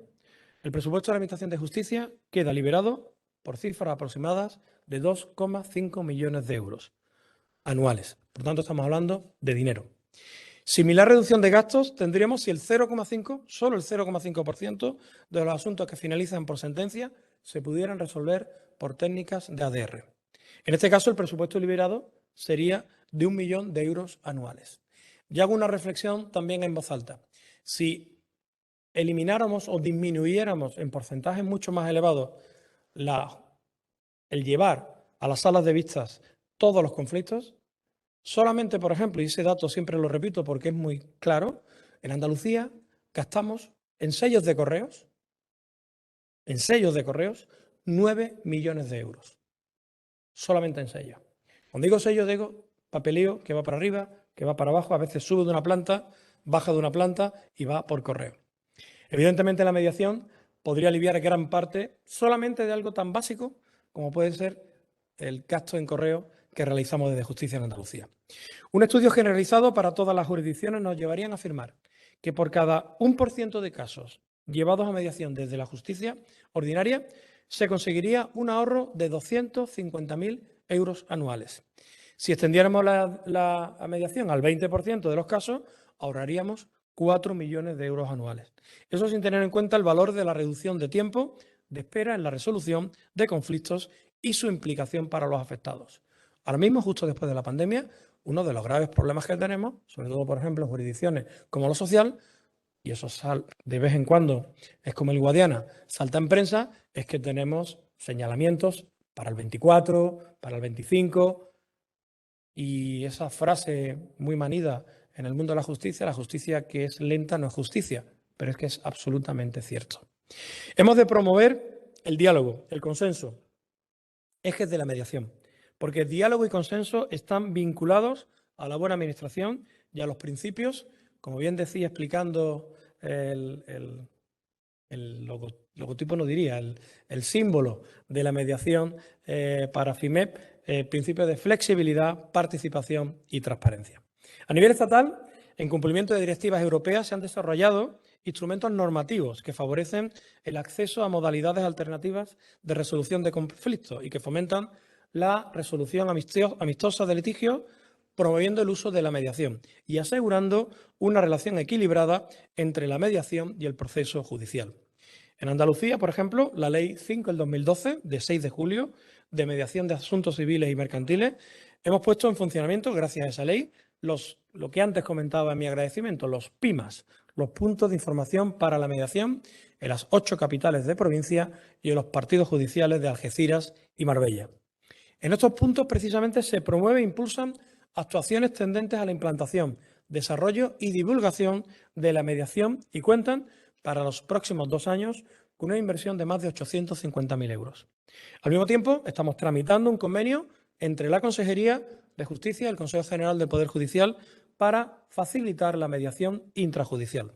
D: El presupuesto de la Administración de Justicia queda liberado por cifras aproximadas de 2,5 millones de euros anuales. Por tanto, estamos hablando de dinero. Similar reducción de gastos tendríamos si solo el 0,5% de los asuntos que finalizan por sentencia se pudieran resolver por técnicas de ADR. En este caso, el presupuesto liberado sería de 1 millón de euros anuales. Y hago una reflexión también en voz alta. Si elimináramos o disminuyéramos en porcentajes mucho más elevados el llevar a las salas de vistas todos los conflictos, solamente, por ejemplo, y ese dato siempre lo repito porque es muy claro, en Andalucía gastamos en sellos de correos, 9 millones de euros. Solamente en sellos. Cuando digo sellos, digo papeleo que va para arriba, que va para abajo, a veces sube de una planta, baja de una planta y va por correo. Evidentemente, la mediación podría aliviar gran parte solamente de algo tan básico como puede ser el gasto en correo que realizamos desde Justicia en Andalucía. Un estudio generalizado para todas las jurisdicciones nos llevaría a afirmar que por cada 1% de casos llevados a mediación desde la justicia ordinaria se conseguiría un ahorro de 250.000 euros anuales. Si extendiéramos la mediación al 20% de los casos, ahorraríamos 4 millones de euros anuales. Eso sin tener en cuenta el valor de la reducción de tiempo de espera en la resolución de conflictos y su implicación para los afectados. Ahora mismo, justo después de la pandemia, uno de los graves problemas que tenemos, sobre todo, por ejemplo, en jurisdicciones como lo social, y eso de vez en cuando es como el Guadiana, salta en prensa, es que tenemos señalamientos para el 24, para el 25, y esa frase muy manida en el mundo de la justicia que es lenta no es justicia, pero es que es absolutamente cierto. Hemos de promover el diálogo, el consenso, ejes de la mediación, porque el diálogo y consenso están vinculados a la buena administración y a los principios, como bien decía explicando el logotipo, no diría, el símbolo de la mediación para FIMEP, principios de flexibilidad, participación y transparencia. A nivel estatal, en cumplimiento de directivas europeas, se han desarrollado instrumentos normativos que favorecen el acceso a modalidades alternativas de resolución de conflictos y que fomentan la resolución amistosa de litigios, promoviendo el uso de la mediación y asegurando una relación equilibrada entre la mediación y el proceso judicial. En Andalucía, por ejemplo, la Ley 5 del 2012, de 6 de julio, de mediación de asuntos civiles y mercantiles, hemos puesto en funcionamiento, gracias a esa ley, lo que antes comentaba en mi agradecimiento, los PIMAs, los puntos de información para la mediación en las 8 capitales de provincia y en los partidos judiciales de Algeciras y Marbella. En estos puntos, precisamente, se promueve e impulsan actuaciones tendentes a la implantación, desarrollo y divulgación de la mediación y cuentan, para los próximos 2 años, con una inversión de más de 850.000 euros. Al mismo tiempo, estamos tramitando un convenio entre la Consejería de Justicia y el Consejo General del Poder Judicial para facilitar la mediación intrajudicial.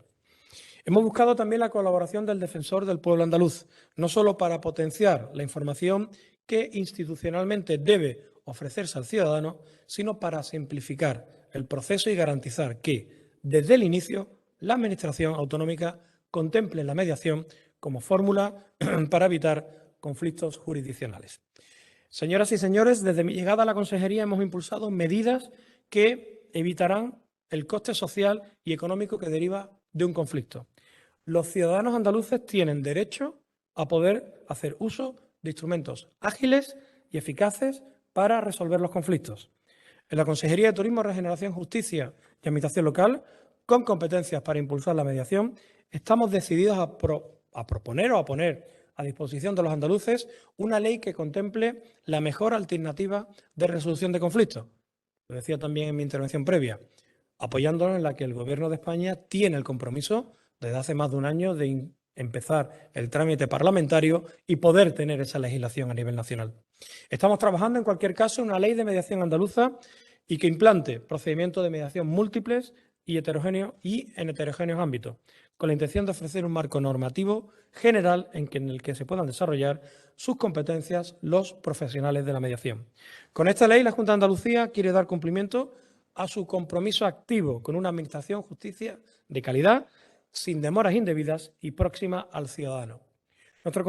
D: Hemos buscado también la colaboración del Defensor del Pueblo Andaluz, no solo para potenciar la información que institucionalmente debe ofrecerse al ciudadano, sino para simplificar el proceso y garantizar que, desde el inicio, la Administración autonómica contemple la mediación como fórmula para evitar conflictos jurisdiccionales. Señoras y señores, desde mi llegada a la Consejería hemos impulsado medidas que evitarán el coste social y económico que deriva de un conflicto. Los ciudadanos andaluces tienen derecho a poder hacer uso de instrumentos ágiles y eficaces para resolver los conflictos. En la Consejería de Turismo, Regeneración, Justicia y Administración Local, con competencias para impulsar la mediación, estamos decididos a proponer o a poner a disposición de los andaluces una ley que contemple la mejor alternativa de resolución de conflictos. Lo decía también en mi intervención previa, apoyándonos en la que el Gobierno de España tiene el compromiso desde hace más de un año de empezar el trámite parlamentario y poder tener esa legislación a nivel nacional. Estamos trabajando, en cualquier caso, en una ley de mediación andaluza y que implante procedimientos de mediación múltiples y en heterogéneos ámbitos, con la intención de ofrecer un marco normativo general en el que se puedan desarrollar sus competencias los profesionales de la mediación. Con esta ley, la Junta de Andalucía quiere dar cumplimiento a su compromiso activo con una administración justicia de calidad, sin demoras indebidas y próxima al ciudadano. Nuestro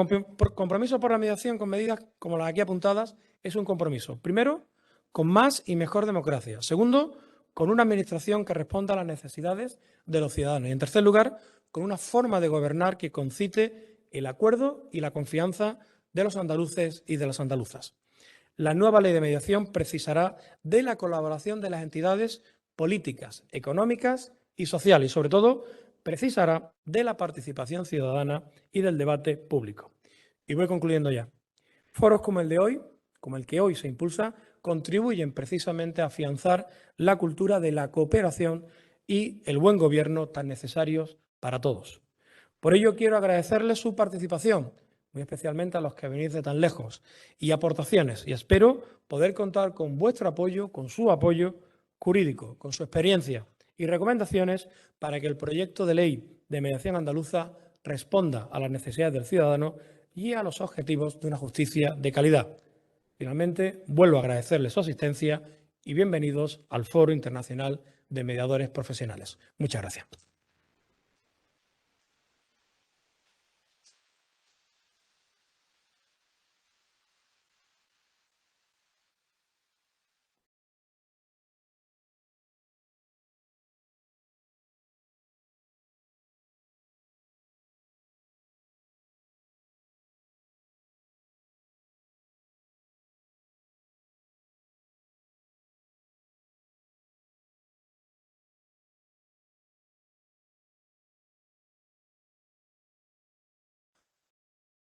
D: compromiso por la mediación con medidas como las aquí apuntadas es un compromiso, primero, con más y mejor democracia. Segundo, con una administración que responda a las necesidades de los ciudadanos. Y, en tercer lugar, con una forma de gobernar que concite el acuerdo y la confianza de los andaluces y de las andaluzas. La nueva ley de mediación precisará de la colaboración de las entidades políticas, económicas y sociales y, sobre todo, precisará de la participación ciudadana y del debate público. Y voy concluyendo ya. Foros como el de hoy, como el que hoy se impulsa, contribuyen precisamente a afianzar la cultura de la cooperación y el buen gobierno tan necesarios para todos. Por ello, quiero agradecerles su participación, muy especialmente a los que venís de tan lejos, y aportaciones, y espero poder contar con vuestro apoyo, con su apoyo jurídico, con su experiencia y recomendaciones para que el proyecto de ley de mediación andaluza responda a las necesidades del ciudadano y a los objetivos de una justicia de calidad. Finalmente, vuelvo a agradecerles su asistencia y bienvenidos al Foro Internacional de Mediadores Profesionales. Muchas gracias.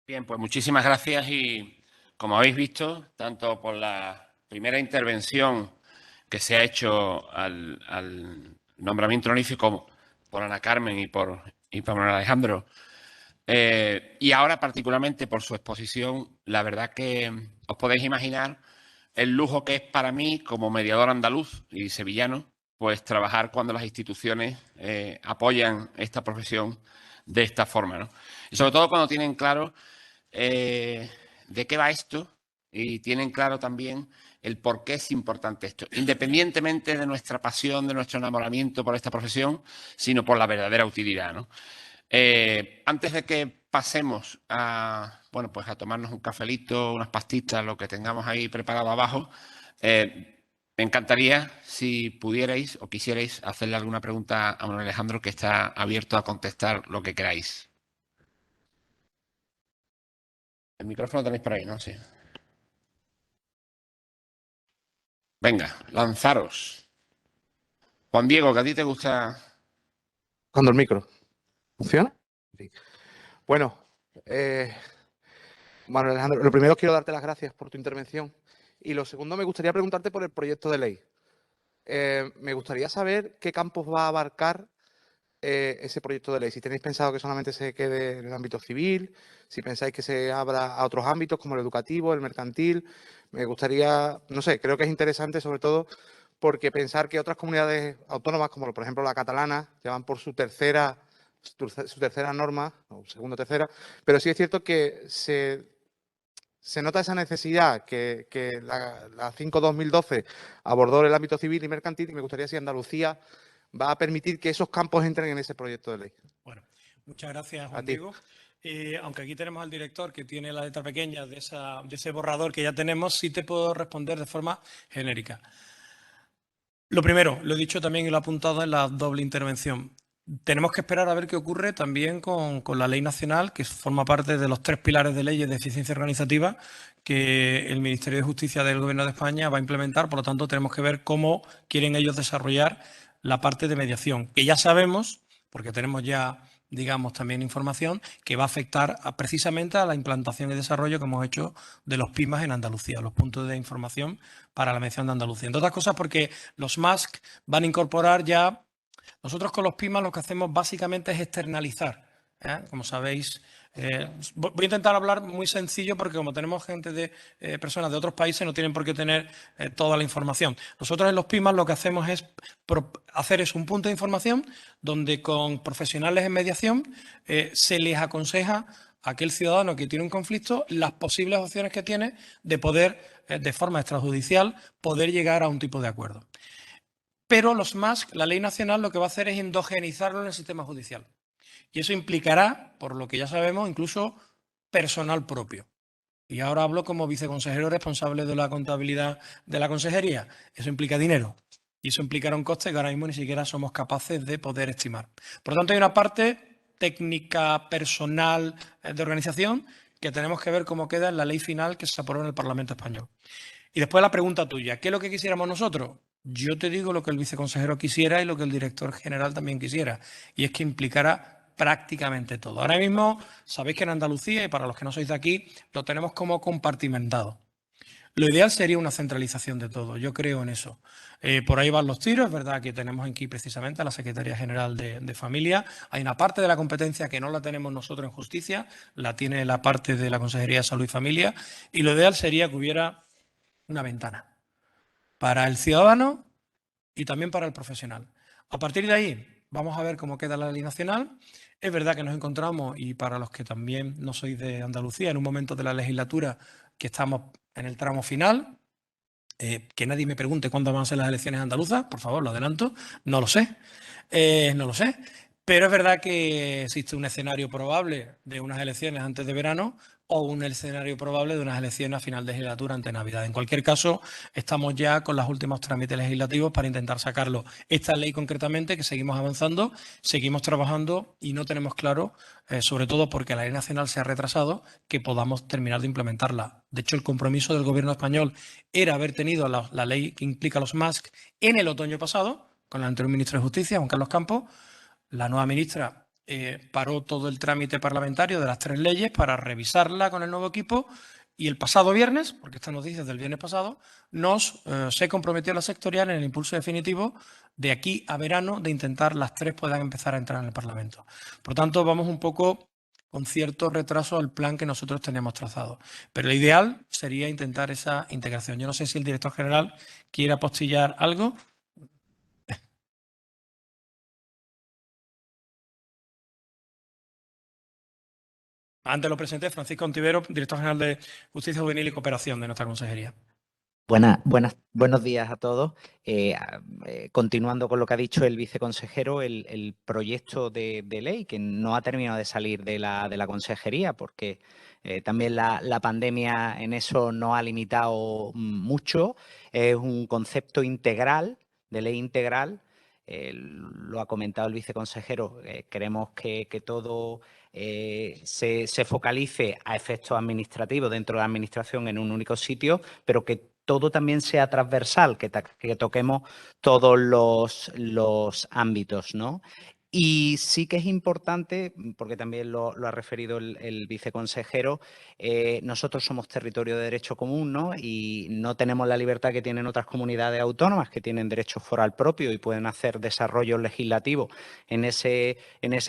A: Bien, pues muchísimas gracias y, como habéis visto, tanto por la primera intervención que se ha hecho al nombramiento honorífico por Ana Carmen y por Manuel Alejandro, y ahora particularmente por su exposición, la verdad que os podéis imaginar el lujo que es para mí como mediador andaluz y sevillano, pues trabajar cuando las instituciones apoyan esta profesión de esta forma, ¿no? Y sobre todo cuando tienen claro de qué va esto y tienen claro también el por qué es importante esto, independientemente de nuestra pasión, de nuestro enamoramiento por esta profesión, sino por la verdadera utilidad, ¿no? Antes de que pasemos a, bueno, pues a tomarnos un cafelito, unas pastitas, lo que tengamos ahí preparado abajo, me encantaría si pudierais o quisierais hacerle alguna pregunta a Manuel Alejandro, que está abierto a contestar lo que queráis. El micrófono tenéis por ahí, ¿no? Sí. Venga, lanzaros. Juan Diego, que a ti te gusta...
B: Cuando el micro. ¿Funciona? Sí. Bueno, Manuel Alejandro, lo primero quiero darte las gracias por tu intervención. Y lo segundo, me gustaría preguntarte por el proyecto de ley. Me gustaría saber qué campos va a abarcar ese proyecto de ley. Si tenéis pensado que solamente se quede en el ámbito civil, si pensáis que se abra a otros ámbitos como el educativo, el mercantil. Me gustaría, no sé, creo que es interesante sobre todo porque pensar que otras comunidades autónomas, como por ejemplo la catalana, ya van por su tercera norma, o segunda o tercera, pero sí es cierto que se nota esa necesidad que la 5/2012 abordó el ámbito civil y mercantil, y me gustaría si Andalucía va a permitir que esos campos entren en ese proyecto de ley.
D: Bueno, muchas gracias,
B: A
D: Juan
B: ti.
D: Diego. Aunque aquí tenemos al director que tiene la letra pequeña de ese borrador que ya tenemos, sí te puedo responder de forma genérica. Lo primero, lo he dicho también y lo he apuntado en la doble intervención. Tenemos que esperar a ver qué ocurre también con la ley nacional, que forma parte de los 3 pilares de leyes de eficiencia organizativa que el Ministerio de Justicia del Gobierno de España va a implementar. Por lo tanto, tenemos que ver cómo quieren ellos desarrollar la parte de mediación, que ya sabemos, porque tenemos ya, digamos, también información, que va a afectar precisamente a la implantación y desarrollo que hemos hecho de los PIMAs en Andalucía, los puntos de información para la mención de Andalucía. Entre otras cosas porque los MASC van a incorporar ya... Nosotros con los PIMAs lo que hacemos básicamente es externalizar. Como sabéis, voy a intentar hablar muy sencillo porque como tenemos gente de personas de otros países no tienen por qué tener toda la información. Nosotros en los PIMAs lo que hacemos es hacer un punto de información donde con profesionales en mediación se les aconseja a aquel ciudadano que tiene un conflicto las posibles opciones que tiene de poder, de forma extrajudicial, poder llegar a un tipo de acuerdo. Pero los MASC, la ley nacional, lo que va a hacer es endogenizarlo en el sistema judicial. Y eso implicará, por lo que ya sabemos, incluso personal propio. Y ahora hablo como viceconsejero responsable de la contabilidad de la consejería. Eso implica dinero. Y eso implicará un coste que ahora mismo ni siquiera somos capaces de poder estimar. Por lo tanto, hay una parte técnica, personal, de organización, que tenemos que ver cómo queda en la ley final que se aprobó en el Parlamento español. Y después la pregunta tuya, ¿qué es lo que quisiéramos nosotros? Yo te digo lo que el viceconsejero quisiera y lo que el director general también quisiera, y es que implicara prácticamente todo. Ahora mismo, sabéis que en Andalucía, y para los que no sois de aquí, lo tenemos como compartimentado. Lo ideal sería una centralización de todo, yo creo en eso. Por ahí van los tiros, es verdad que tenemos aquí precisamente a la Secretaría General de Familia. Hay una parte de la competencia que no la tenemos nosotros en justicia, la tiene la parte de la Consejería de Salud y Familia, y lo ideal sería que hubiera una ventana para el ciudadano y también para el profesional. A partir de ahí, vamos a ver cómo queda la ley nacional. Es verdad que nos encontramos, y para los que también no sois de Andalucía, en un momento de la legislatura que estamos en el tramo final. Que nadie me pregunte cuándo van a ser las elecciones andaluzas, por favor, lo adelanto, no lo sé, no lo sé. Pero es verdad que existe un escenario probable de unas elecciones antes de verano o un escenario probable de unas elecciones a final de legislatura ante Navidad. En cualquier caso, estamos ya con los últimos trámites legislativos para intentar sacarlo. Esta ley concretamente, que seguimos avanzando, seguimos trabajando y no tenemos claro, sobre todo porque la ley nacional se ha retrasado, que podamos terminar de implementarla. De hecho, el compromiso del Gobierno español era haber tenido la ley que implica los MASC en el otoño pasado, con el anterior ministro de Justicia, Juan Carlos Campos. La nueva ministra paró todo el trámite parlamentario de las 3 leyes para revisarla con el nuevo equipo, y el pasado viernes, porque esta noticia es del viernes pasado, se comprometió la sectorial en el impulso definitivo de aquí a verano de intentar las 3 puedan empezar a entrar en el Parlamento. Por tanto, vamos un poco con cierto retraso al plan que nosotros teníamos trazado. Pero lo ideal sería intentar esa integración. Yo no sé si el director general quiere apostillar algo. Antes lo presenté, Francisco Ontivero, director general de Justicia Juvenil y Cooperación de nuestra consejería.
F: Buenos días a todos. Continuando con lo que ha dicho el viceconsejero, el proyecto de ley que no ha terminado de salir de la consejería, porque también la pandemia en eso nos ha limitado mucho. Es un concepto integral, de ley integral. Lo ha comentado el viceconsejero. Queremos que todo se focalice a efectos administrativos dentro de la administración en un único sitio, pero que todo también sea transversal, que toquemos todos los ámbitos, ¿no? Y sí que es importante, porque también lo ha referido el viceconsejero, nosotros somos territorio de derecho común, ¿no? Y no tenemos la libertad que tienen otras comunidades autónomas que tienen derecho foral propio y pueden hacer desarrollo legislativo en ese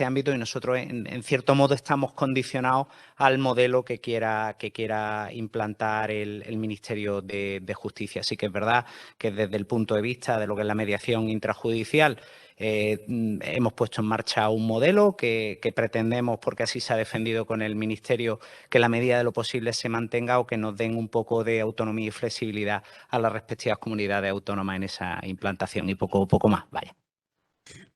F: ámbito, y nosotros en cierto modo estamos condicionados al modelo que quiera implantar el Ministerio de Justicia. Así que es verdad que desde el punto de vista de lo que es la mediación intrajudicial, hemos puesto en marcha un modelo que pretendemos, porque así se ha defendido con el Ministerio, que la medida de lo posible se mantenga o que nos den un poco de autonomía y flexibilidad a las respectivas comunidades autónomas en esa implantación, y poco más. Vaya.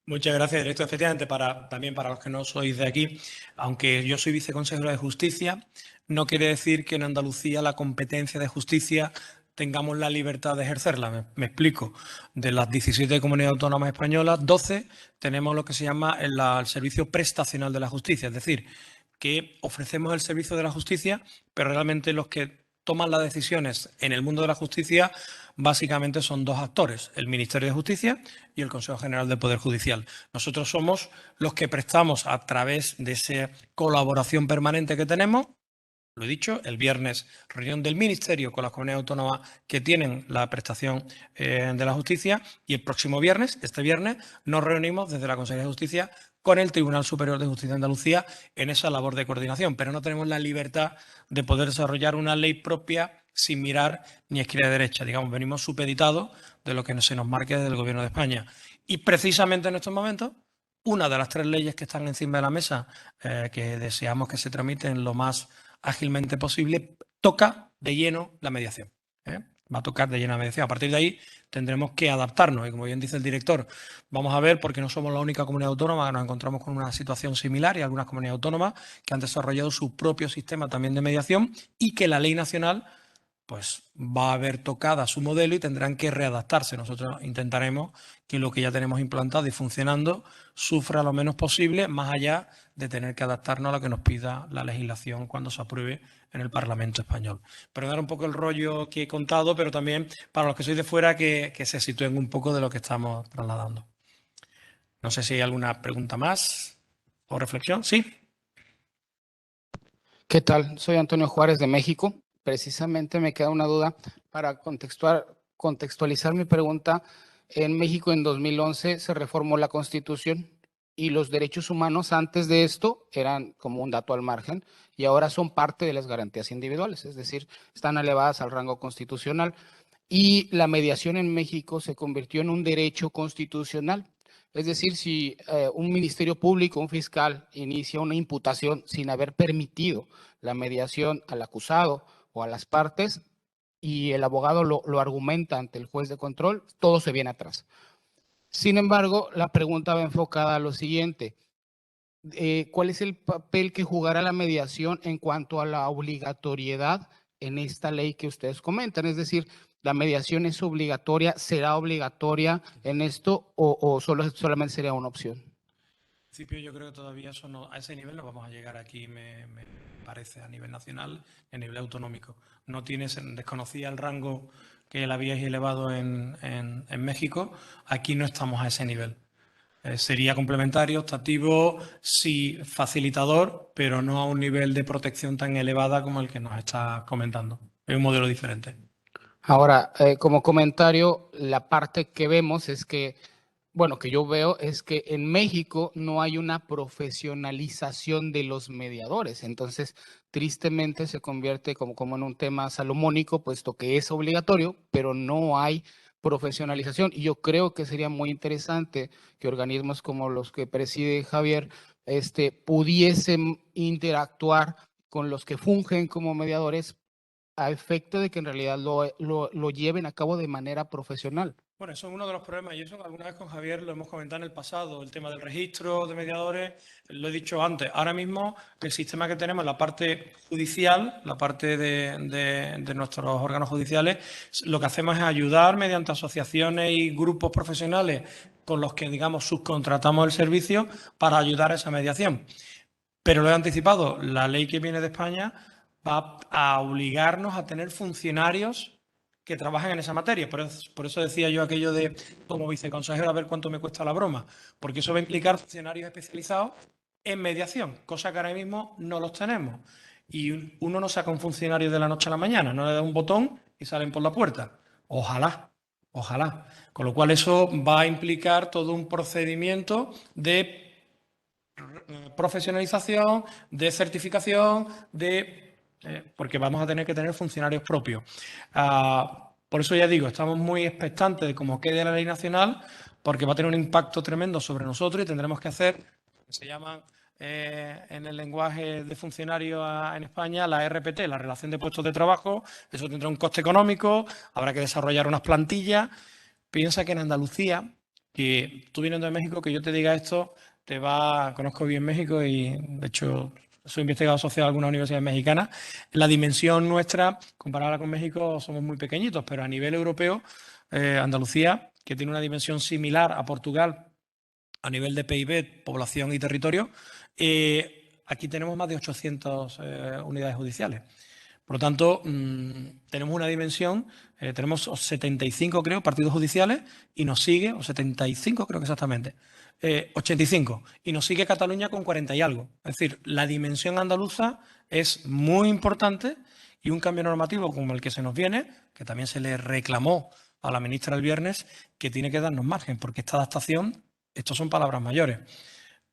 D: Muchas gracias, director. Efectivamente, también para los que no sois de aquí, aunque yo soy viceconsejero de Justicia, no quiere decir que en Andalucía la competencia de justicia tengamos la libertad de ejercerla. Me explico. De las 17 comunidades autónomas españolas, 12 tenemos lo que se llama el servicio prestacional de la justicia, es decir, que ofrecemos el servicio de la justicia, pero realmente los que toman las decisiones en el mundo de la justicia básicamente son dos actores, el Ministerio de Justicia y el Consejo General del Poder Judicial. Nosotros somos los que prestamos, a través de esa colaboración permanente que tenemos, lo he dicho, el viernes reunión del Ministerio con las comunidades autónomas que tienen la prestación de la justicia, y el próximo viernes, este viernes, nos reunimos desde la Consejería de Justicia con el Tribunal Superior de Justicia de Andalucía en esa labor de coordinación, pero no tenemos la libertad de poder desarrollar una ley propia sin mirar ni a izquierda ni a derecha. Digamos, venimos supeditados de lo que se nos marque desde el Gobierno de España. Y precisamente en estos momentos, una de las 3 leyes que están encima de la mesa, que deseamos que se tramiten lo más ágilmente posible, toca de lleno la mediación. Va a tocar de lleno la mediación. A partir de ahí tendremos que adaptarnos, y como bien dice el director, vamos a ver, porque no somos la única comunidad autónoma, nos encontramos con una situación similar, y algunas comunidades autónomas que han desarrollado su propio sistema también de mediación, y que la ley nacional pues va a ver tocada su modelo y tendrán que readaptarse. Nosotros intentaremos que lo que ya tenemos implantado y funcionando sufra lo menos posible, más allá de tener que adaptarnos a lo que nos pida la legislación cuando se apruebe en el Parlamento español. Perdonar un poco el rollo que he contado, pero también para los que sois de fuera que se sitúen un poco de lo que estamos trasladando. No sé si hay alguna pregunta más o reflexión. Sí.
G: ¿Qué tal? Soy Antonio Juárez de México. Precisamente me queda una duda para contextualizar mi pregunta. En México en 2011 se reformó la Constitución y los derechos humanos antes de esto eran como un dato al margen y ahora son parte de las garantías individuales, es decir, están elevadas al rango constitucional, y la mediación en México se convirtió en un derecho constitucional. Es decir, si un ministerio público, un fiscal, inicia una imputación sin haber permitido la mediación al acusado o a las partes, y el abogado lo argumenta ante el juez de control, todo se viene atrás. Sin embargo, la pregunta va enfocada a lo siguiente. ¿Cuál es el papel que jugará la mediación en cuanto a la obligatoriedad en esta ley que ustedes comentan? Es decir, ¿la mediación es obligatoria? ¿Será obligatoria en esto o solamente sería una opción?
D: En principio yo creo que todavía eso no, a ese nivel no vamos a llegar aquí, me parece, a nivel nacional y a nivel autonómico. No desconocía el rango que la habíais elevado en México, aquí no estamos a ese nivel. Sería complementario, optativo, sí facilitador, pero no a un nivel de protección tan elevada como el que nos está comentando. Es un modelo diferente.
G: Ahora, como comentario, la parte que vemos es que, bueno, que yo veo es que en México no hay una profesionalización de los mediadores. Entonces, tristemente se convierte como en un tema salomónico, puesto que es obligatorio, pero no hay profesionalización. Y yo creo que sería muy interesante que organismos como los que preside Javier pudiesen interactuar con los que fungen como mediadores a efecto de que en realidad lo lleven a cabo de manera profesional.
D: Bueno, eso es uno de los problemas, y eso alguna vez con Javier lo hemos comentado en el pasado, el tema del registro de mediadores, lo he dicho antes. Ahora mismo el sistema que tenemos, la parte judicial, la parte de nuestros órganos judiciales, lo que hacemos es ayudar mediante asociaciones y grupos profesionales con los que, digamos, subcontratamos el servicio para ayudar a esa mediación. Pero lo he anticipado, la ley que viene de España va a obligarnos a tener funcionarios que trabajen en esa materia. Por eso decía yo aquello de, como viceconsejero, a ver cuánto me cuesta la broma, porque eso va a implicar funcionarios especializados en mediación, cosa que ahora mismo no los tenemos. Y uno no saca un funcionario de la noche a la mañana, no le da un botón y salen por la puerta. Ojalá, ojalá. Con lo cual eso va a implicar todo un procedimiento de profesionalización, de certificación, porque vamos a tener que tener funcionarios propios. Por eso ya digo, estamos muy expectantes de cómo quede la ley nacional, porque va a tener un impacto tremendo sobre nosotros y tendremos que hacer, se llaman en el lenguaje de funcionarios en España, la RPT, la relación de puestos de trabajo. Eso tendrá un coste económico, habrá que desarrollar unas plantillas. Piensa que en Andalucía, que tú viniendo de México, que yo te diga esto, conozco bien México y de hecho soy investigado asociado a algunas universidades mexicanas. La dimensión nuestra, comparada con México, somos muy pequeñitos, pero a nivel europeo, Andalucía, que tiene una dimensión similar a Portugal a nivel de PIB, población y territorio, aquí tenemos más de 800 unidades judiciales. Por lo tanto, tenemos una dimensión, tenemos 75, creo, partidos judiciales y nos sigue, o 75 creo que exactamente, 85, y nos sigue Cataluña con 40 y algo. Es decir, la dimensión andaluza es muy importante y un cambio normativo como el que se nos viene, que también se le reclamó a la ministra el viernes, que tiene que darnos margen, porque esta adaptación, estos son palabras mayores.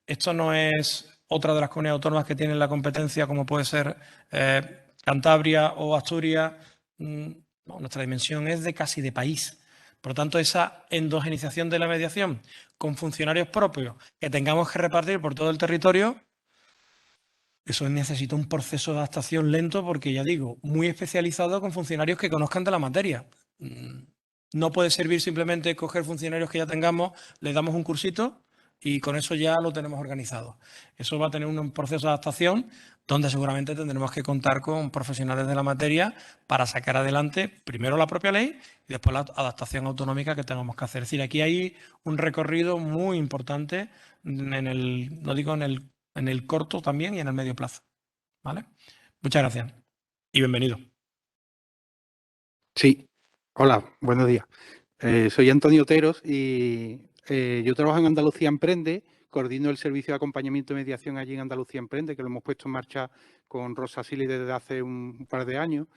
D: Esto no es otra de las comunidades autónomas que tienen la competencia, como puede ser Cantabria o Asturias. No, nuestra dimensión es de casi de país. Por lo tanto, esa endogenización de la mediación con funcionarios propios que tengamos que repartir por todo el territorio, eso necesita un proceso de adaptación lento porque, ya digo, muy especializado con funcionarios que conozcan de la materia. No puede servir simplemente coger funcionarios que ya tengamos, les damos un cursito y con eso ya lo tenemos organizado. Eso va a tener un proceso de adaptación donde seguramente tendremos que contar con profesionales de la materia para sacar adelante primero la propia ley y después la adaptación autonómica que tengamos que hacer. Es decir, aquí hay un recorrido muy importante no digo en el corto también y en el medio plazo. ¿Vale? Muchas gracias y bienvenido.
H: Sí, hola, buenos días. Soy Antonio Oteros y yo trabajo en Andalucía Emprende, coordino el servicio de acompañamiento y mediación allí en Andalucía Emprende, que lo hemos puesto en marcha con Rosa Sili desde hace un par de años.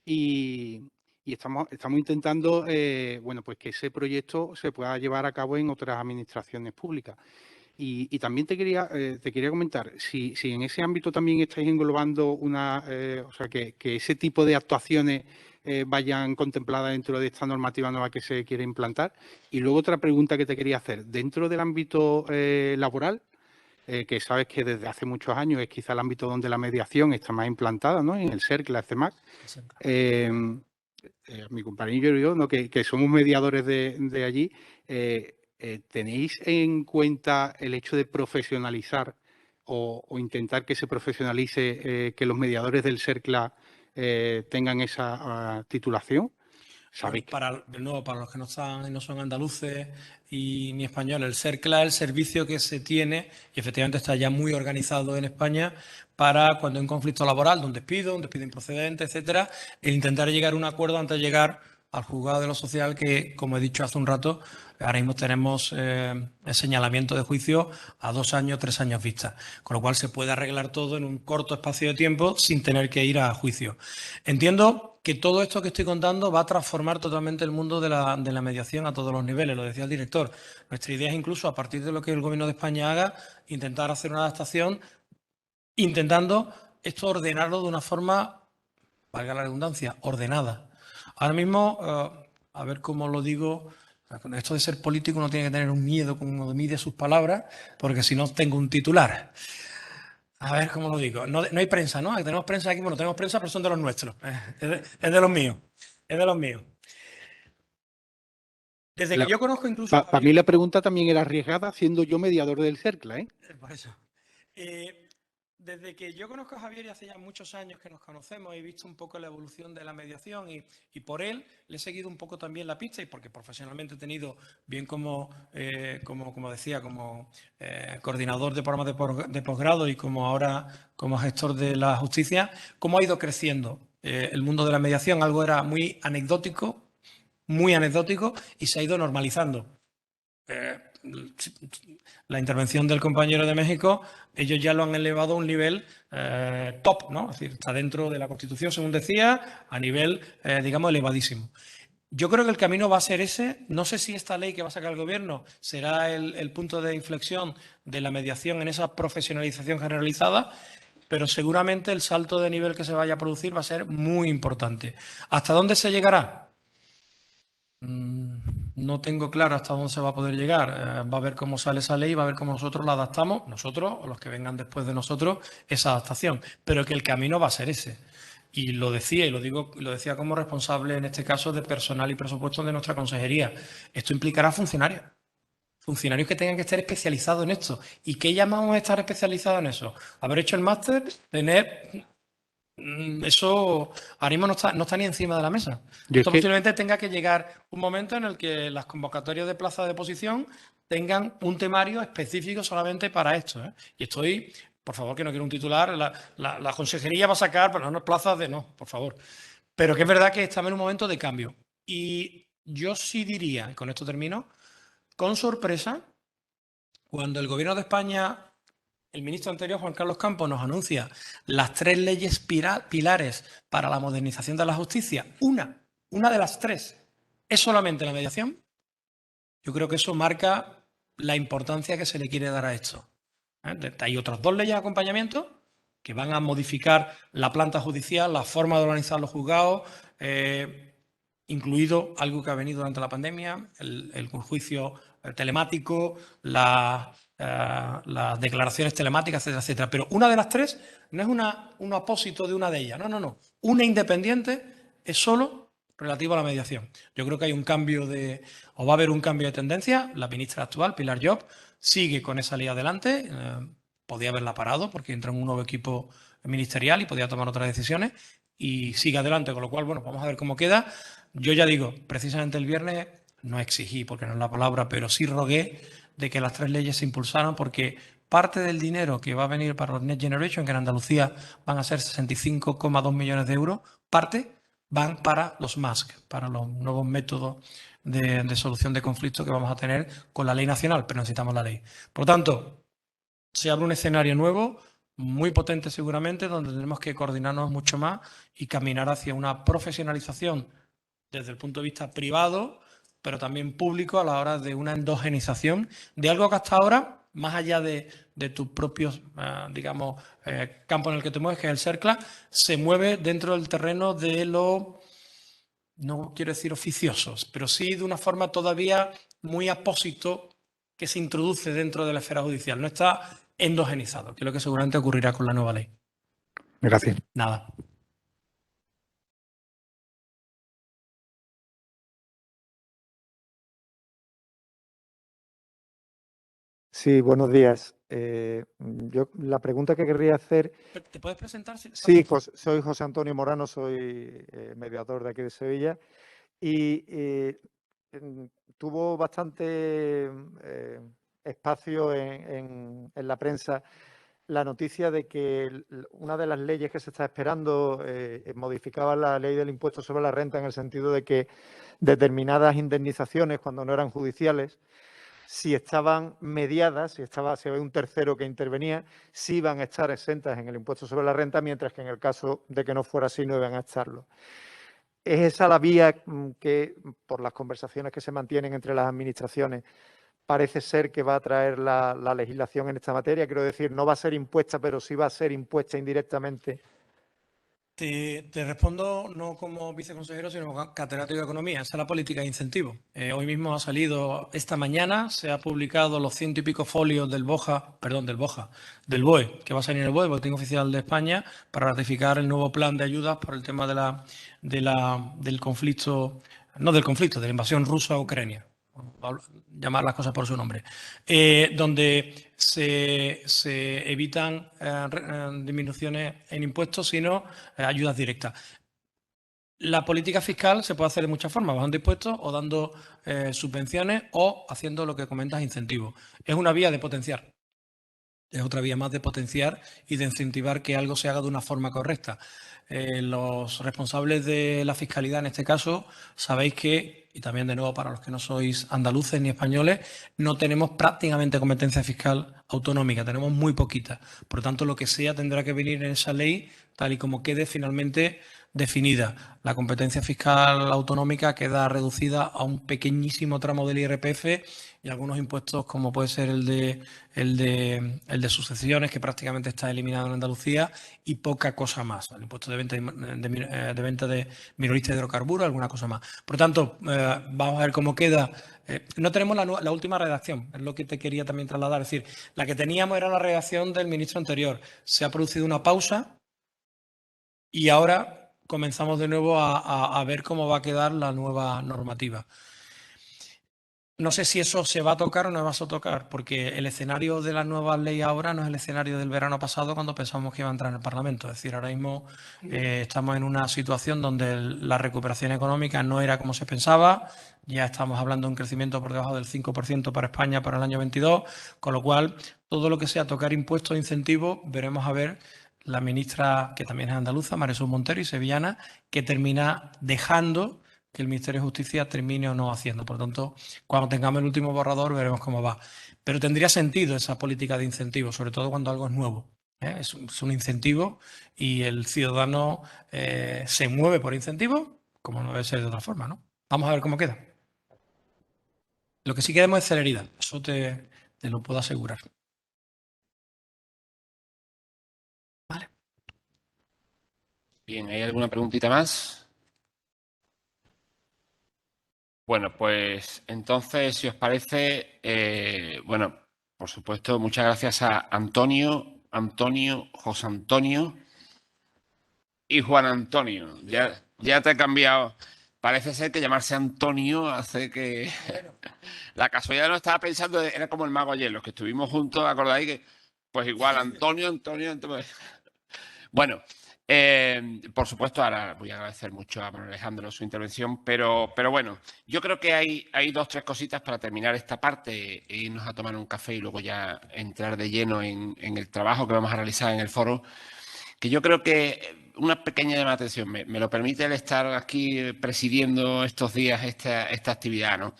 H: Y estamos intentando bueno, pues que ese proyecto se pueda llevar a cabo en otras administraciones públicas. Y también te quería comentar, si en ese ámbito también estáis englobando o sea, que ese tipo de actuaciones vayan contempladas dentro de esta normativa nueva que se quiere implantar. Y luego otra pregunta que te quería hacer, dentro del ámbito laboral, que sabes que desde hace muchos años es quizá el ámbito donde la mediación está más implantada, ¿no? En el CERC, la CEMAC. Mi compañero y yo, ¿no? que somos mediadores de allí, ¿tenéis en cuenta el hecho de profesionalizar o intentar que se profesionalice, que los mediadores del CERCLA tengan esa titulación? ¿Sabéis?
D: De nuevo, para los que no son andaluces y ni españoles, el CERCLA es el servicio que se tiene y efectivamente está ya muy organizado en España para cuando hay un conflicto laboral, de un despido improcedente, etcétera, el intentar llegar a un acuerdo antes de llegar al juzgado de lo social, que, como he dicho hace un rato, ahora mismo tenemos el señalamiento de juicio a 2 años, 3 años vista, con lo cual se puede arreglar todo en un corto espacio de tiempo sin tener que ir a juicio. Entiendo que todo esto que estoy contando va a transformar totalmente el mundo de la mediación a todos los niveles, lo decía el director. Nuestra idea es incluso, a partir de lo que el Gobierno de España haga, intentar hacer una adaptación, intentando esto ordenarlo de una forma, valga la redundancia, ordenada. Ahora mismo, a ver cómo lo digo, esto de ser político uno tiene que tener un miedo como mide sus palabras, porque si no tengo un titular. A ver cómo lo digo. No hay prensa, ¿no? Tenemos prensa aquí, bueno, tenemos prensa, pero son de los nuestros. Es de los míos. Es de los míos. Desde que yo conozco incluso...
H: Para mí la pregunta también era arriesgada, siendo yo mediador del CERCLA, ¿eh?
D: Por eso. Desde que yo conozco a Javier y hace ya muchos años que nos conocemos, he visto un poco la evolución de la mediación y por él le he seguido un poco también la pista y porque profesionalmente he tenido, bien como decía, como coordinador de programas de posgrado y como ahora como gestor de la justicia, cómo ha ido creciendo el mundo de la mediación. Algo era muy anecdótico y se ha ido normalizando. La intervención del compañero de México, ellos ya lo han elevado a un nivel top, ¿no? Es decir, está dentro de la Constitución, según decía, a nivel, digamos, elevadísimo. Yo creo que el camino va a ser ese. No sé si esta ley que va a sacar el Gobierno será el punto de inflexión de la mediación en esa profesionalización generalizada, pero seguramente el salto de nivel que se vaya a producir va a ser muy importante. ¿Hasta dónde se llegará? No tengo claro hasta dónde se va a poder llegar. Va a ver cómo sale esa ley, va a ver cómo nosotros la adaptamos, nosotros o los que vengan después de nosotros, esa adaptación. Pero que el camino va a ser ese. Y lo decía, y lo decía como responsable en este caso de personal y presupuesto de nuestra consejería. Esto implicará funcionarios. Funcionarios que tengan que estar especializados en esto. ¿Y qué llamamos a estar especializados en eso? Haber hecho el máster, tener... Eso ahora mismo no está ni encima de la mesa. Esto posiblemente tenga que llegar un momento en el que las convocatorias de plaza de oposición tengan un temario específico solamente para esto, ¿eh? Y estoy, por favor, que no quiero un titular, la consejería va a sacar, pero no plazas de no, por favor. Pero que es verdad que estamos en un momento de cambio. Y yo sí diría, y con esto termino, con sorpresa, cuando el Gobierno de España... El ministro anterior, Juan Carlos Campos, nos anuncia las 3 leyes pilares para la modernización de la justicia. Una de las 3 es solamente la mediación. Yo creo que eso marca la importancia que se le quiere dar a esto. Hay otras 2 leyes de acompañamiento que van a modificar la planta judicial, la forma de organizar los juzgados, incluido algo que ha venido durante la pandemia, el juicio telemático, las declaraciones telemáticas, etcétera, etcétera. Pero una de las 3 no es un apósito de una de ellas. No. Una independiente es solo relativa a la mediación. Yo creo que hay un cambio va a haber un cambio de tendencia. La ministra actual, Pilar Llop, sigue con esa ley adelante. Podía haberla parado porque entra en un nuevo equipo ministerial y podía tomar otras decisiones. Y sigue adelante, con lo cual, bueno, vamos a ver cómo queda. Yo ya digo, precisamente el viernes no exigí, porque no es la palabra, pero sí rogué de que las 3 leyes se impulsaran, porque parte del dinero que va a venir para los Next Generation, que en Andalucía van a ser 65,2 millones de euros, parte van para los MASC, para los nuevos métodos de solución de conflictos que vamos a tener con la ley nacional, pero necesitamos la ley. Por lo tanto, se abre un escenario nuevo, muy potente seguramente, donde tenemos que coordinarnos mucho más y caminar hacia una profesionalización desde el punto de vista privado, pero también público a la hora de una endogenización de algo que hasta ahora, más allá de tus propios, digamos, campo en el que te mueves, que es el CERCLA, se mueve dentro del terreno de lo, no quiero decir oficiosos, pero sí de una forma todavía muy apósito que se introduce dentro de la esfera judicial. No está endogenizado, que es lo que seguramente ocurrirá con la nueva ley.
H: Gracias.
D: Nada.
I: Sí, buenos días. Yo la pregunta que querría hacer...
D: ¿Te puedes presentar?
I: Sí, soy José Antonio Morano, soy mediador de aquí de Sevilla y tuvo bastante espacio en la prensa la noticia de que una de las leyes que se está esperando modificaba la ley del impuesto sobre la renta en el sentido de que determinadas indemnizaciones, cuando no eran judiciales, si estaban mediadas, si había un tercero que intervenía, sí iban a estar exentas en el impuesto sobre la renta, mientras que en el caso de que no fuera así no iban a estarlo. ¿Es esa la vía que, por las conversaciones que se mantienen entre las administraciones, parece ser que va a traer la legislación en esta materia? Quiero decir, no va a ser impuesta, pero sí va a ser impuesta indirectamente.
D: Te respondo no como viceconsejero, sino como catedrático de Economía. Esa es la política de incentivo. Hoy mismo ha salido, esta mañana, se ha publicado los 100 y pico folios del BOE, que va a salir en el BOE, Boletín Oficial de España, para ratificar el nuevo plan de ayudas por el tema del conflicto, no del conflicto, de la invasión rusa a Ucrania. Llamar las cosas por su nombre, donde se evitan disminuciones en impuestos, sino ayudas directas. La política fiscal se puede hacer de muchas formas, bajando impuestos o dando subvenciones o haciendo lo que comentas, incentivos. Es una vía de potenciar. Es otra vía más de potenciar y de incentivar que algo se haga de una forma correcta. Los responsables de la fiscalidad, en este caso, sabéis que, y también de nuevo para los que no sois andaluces ni españoles, no tenemos prácticamente competencia fiscal autonómica, tenemos muy poquita. Por lo tanto, lo que sea tendrá que venir en esa ley tal y como quede finalmente definida. La competencia fiscal autonómica queda reducida a un pequeñísimo tramo del IRPF y algunos impuestos como puede ser el de sucesiones, que prácticamente está eliminado en Andalucía, y poca cosa más. El impuesto de venta de minoristas de hidrocarburos, alguna cosa más. Por tanto, vamos a ver cómo queda. No tenemos la última redacción, es lo que te quería también trasladar. Es decir, la que teníamos era la redacción del ministro anterior. Se ha producido una pausa y ahora comenzamos de nuevo a ver cómo va a quedar la nueva normativa. No sé si eso se va a tocar o no va a tocar, porque el escenario de las nuevas leyes ahora no es el escenario del verano pasado cuando pensamos que iba a entrar en el Parlamento. Es decir, ahora mismo estamos en una situación donde la recuperación económica no era como se pensaba. Ya estamos hablando de un crecimiento por debajo del 5% para España para el año 22, con lo cual todo lo que sea tocar impuestos e incentivos, veremos a ver la ministra, que también es andaluza, Marisol Montero, y sevillana, que termina dejando que el Ministerio de Justicia termine o no haciendo. Por lo tanto, cuando tengamos el último borrador veremos cómo va. Pero tendría sentido esa política de incentivos, sobre todo cuando algo es nuevo. Es un incentivo y el ciudadano se mueve por incentivos, como no debe ser de otra forma, ¿no? Vamos a ver cómo queda. Lo que sí queremos es celeridad, eso te lo puedo asegurar. Vale.
A: Bien, ¿hay alguna preguntita más? Bueno, pues entonces, si os parece, bueno, por supuesto, muchas gracias a Antonio, José Antonio y Juan Antonio. Ya te he cambiado. Parece ser que llamarse Antonio hace que... La casualidad no estaba pensando, era como el mago ayer, los que estuvimos juntos, ¿acordáis? Que, pues igual, Antonio. Bueno, por supuesto, ahora voy a agradecer mucho a Manuel Alejandro su intervención, pero bueno, yo creo que hay 2 o 3 cositas para terminar esta parte e irnos a tomar un café y luego ya entrar de lleno en el trabajo que vamos a realizar en el foro, que yo creo que una pequeña llamada de atención, me lo permite el estar aquí presidiendo estos días esta actividad, ¿no?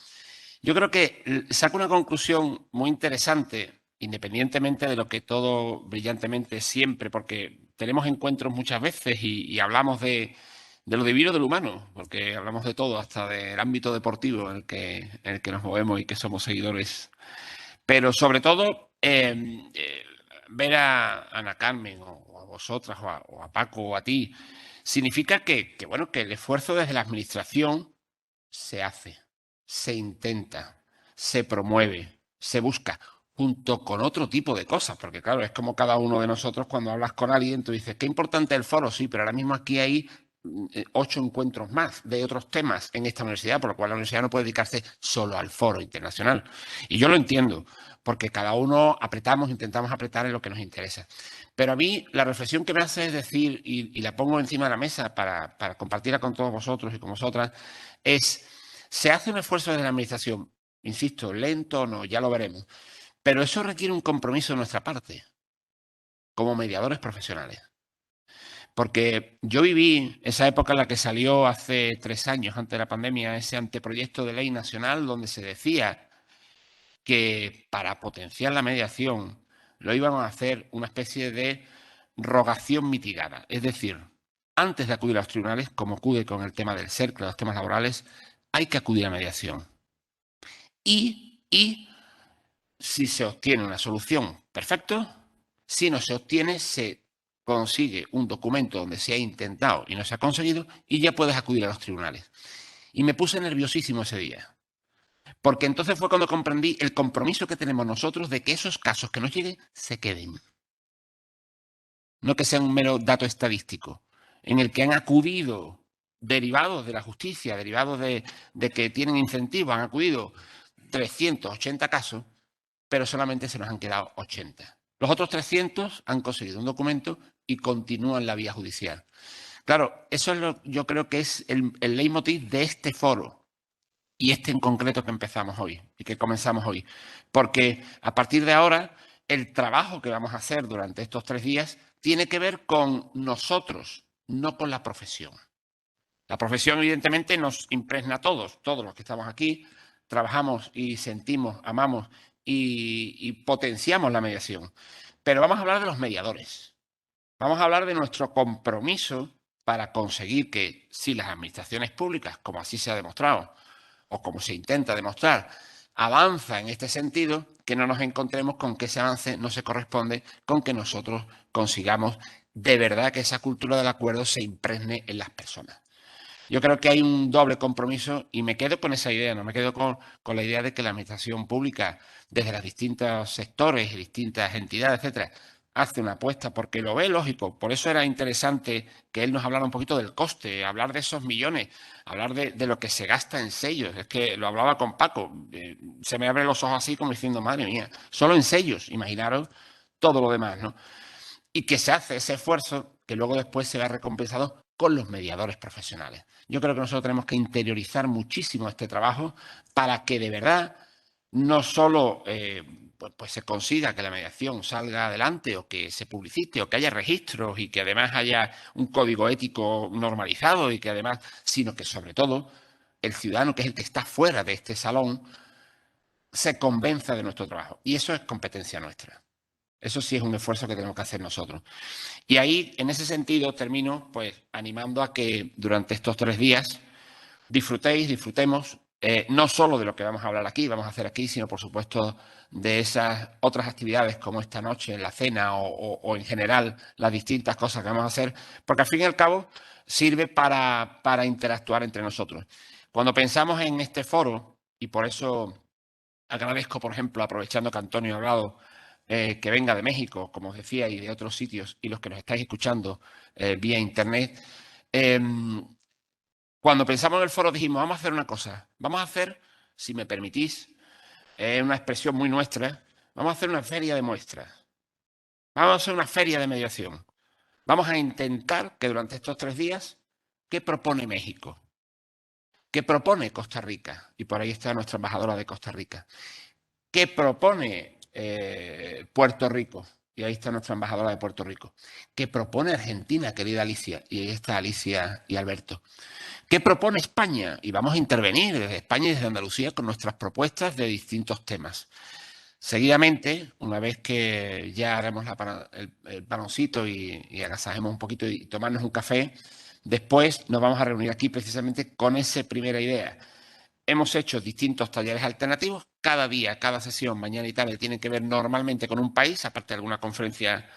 A: Yo creo que saco una conclusión muy interesante, independientemente de lo que todo brillantemente siempre, porque tenemos encuentros muchas veces y hablamos de lo divino del humano, porque hablamos de todo, hasta del ámbito deportivo en el que nos movemos y que somos seguidores. Pero sobre todo, ver a Ana Carmen o a vosotras o a Paco o a ti, significa que el esfuerzo desde la administración se hace, se intenta, se promueve, se busca, junto con otro tipo de cosas, porque claro, es como cada uno de nosotros cuando hablas con alguien, tú dices, qué importante el foro, sí, pero ahora mismo aquí hay 8 encuentros más de otros temas en esta universidad, por lo cual la universidad no puede dedicarse solo al foro internacional. Y yo lo entiendo, porque cada uno intentamos apretar en lo que nos interesa. Pero a mí la reflexión que me hace es decir, y la pongo encima de la mesa para compartirla con todos vosotros y con vosotras, es, se hace un esfuerzo desde la administración, insisto, lento o no, ya lo veremos, pero eso requiere un compromiso de nuestra parte, como mediadores profesionales. Porque yo viví esa época en la que salió hace 3 años, antes de la pandemia, ese anteproyecto de ley nacional donde se decía que para potenciar la mediación lo iban a hacer una especie de rogación mitigada. Es decir, antes de acudir a los tribunales, como acude con el tema del CERCLE, los temas laborales, hay que acudir a mediación. Y si se obtiene una solución, perfecto. Si no se obtiene, se consigue un documento donde se ha intentado y no se ha conseguido y ya puedes acudir a los tribunales. Y me puse nerviosísimo ese día. Porque entonces fue cuando comprendí el compromiso que tenemos nosotros de que esos casos que nos lleguen se queden. No que sea un mero dato estadístico, en el que han acudido derivados de la justicia, derivados de que tienen incentivos, han acudido 380 casos pero solamente se nos han quedado 80. Los otros 300 han conseguido un documento y continúan la vía judicial. Claro, eso es yo creo que es el leitmotiv de este foro y este en concreto que empezamos hoy y que comenzamos hoy. Porque a partir de ahora, el trabajo que vamos a hacer durante estos 3 días tiene que ver con nosotros, no con la profesión. La profesión, evidentemente, nos impregna a todos los que estamos aquí, trabajamos y sentimos, amamos y potenciamos la mediación. Pero vamos a hablar de los mediadores. Vamos a hablar de nuestro compromiso para conseguir que, si las administraciones públicas, como así se ha demostrado, o como se intenta demostrar, avanza en este sentido, que no nos encontremos con que ese avance no se corresponde con que nosotros consigamos de verdad que esa cultura del acuerdo se impregne en las personas. Yo creo que hay un doble compromiso y me quedo con esa idea, no me quedo con la idea de que la administración pública, desde los distintos sectores y distintas entidades, etcétera, hace una apuesta porque lo ve lógico. Por eso era interesante que él nos hablara un poquito del coste, hablar de esos millones, hablar de lo que se gasta en sellos. Es que lo hablaba con Paco, se me abren los ojos así como diciendo, madre mía, solo en sellos, imaginaros todo lo demás, ¿no? Y que se hace ese esfuerzo que luego después se va recompensado con los mediadores profesionales. Yo creo que nosotros tenemos que interiorizar muchísimo este trabajo para que de verdad no solo pues se consiga que la mediación salga adelante o que se publicite o que haya registros y que además haya un código ético normalizado y que además, sino que sobre todo el ciudadano, que es el que está fuera de este salón, se convenza de nuestro trabajo. Y eso es competencia nuestra. Eso sí es un esfuerzo que tenemos que hacer nosotros. Y ahí, en ese sentido, termino pues animando a que durante estos 3 días disfrutemos no solo de lo que vamos a hablar aquí, vamos a hacer aquí, sino por supuesto de esas otras actividades como esta noche en la cena o en general las distintas cosas que vamos a hacer, porque al fin y al cabo sirve para interactuar entre nosotros. Cuando pensamos en este foro, y por eso agradezco, por ejemplo, aprovechando que Antonio ha hablado, que venga de México, como os decía, y de otros sitios, y los que nos estáis escuchando vía internet. Cuando pensamos en el foro dijimos, vamos a hacer una cosa, vamos a hacer, si me permitís, una expresión muy nuestra, vamos a hacer una feria de muestras, vamos a hacer una feria de mediación. Vamos a intentar que durante estos 3 días, ¿qué propone México? ¿Qué propone Costa Rica? Y por ahí está nuestra embajadora de Costa Rica. ¿Qué propone Puerto Rico? Y ahí está nuestra embajadora de Puerto Rico. ¿Qué propone Argentina, querida Alicia? Y ahí está Alicia y Alberto. ¿Qué propone España? Y vamos a intervenir desde España y desde Andalucía con nuestras propuestas de distintos temas. Seguidamente, una vez que ya haremos el panoncito y agasajemos un poquito y tomarnos un café, después nos vamos a reunir aquí precisamente con esa primera idea. Hemos hecho distintos talleres alternativos. Cada día, cada sesión, mañana y tarde, tienen que ver normalmente con un país, aparte de alguna conferencia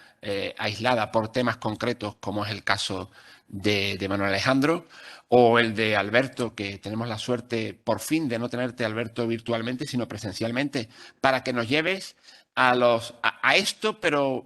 A: aislada por temas concretos, como es el caso de Manuel Alejandro o el de Alberto, que tenemos la suerte por fin de no tenerte, Alberto, virtualmente, sino presencialmente, para que nos lleves a esto, pero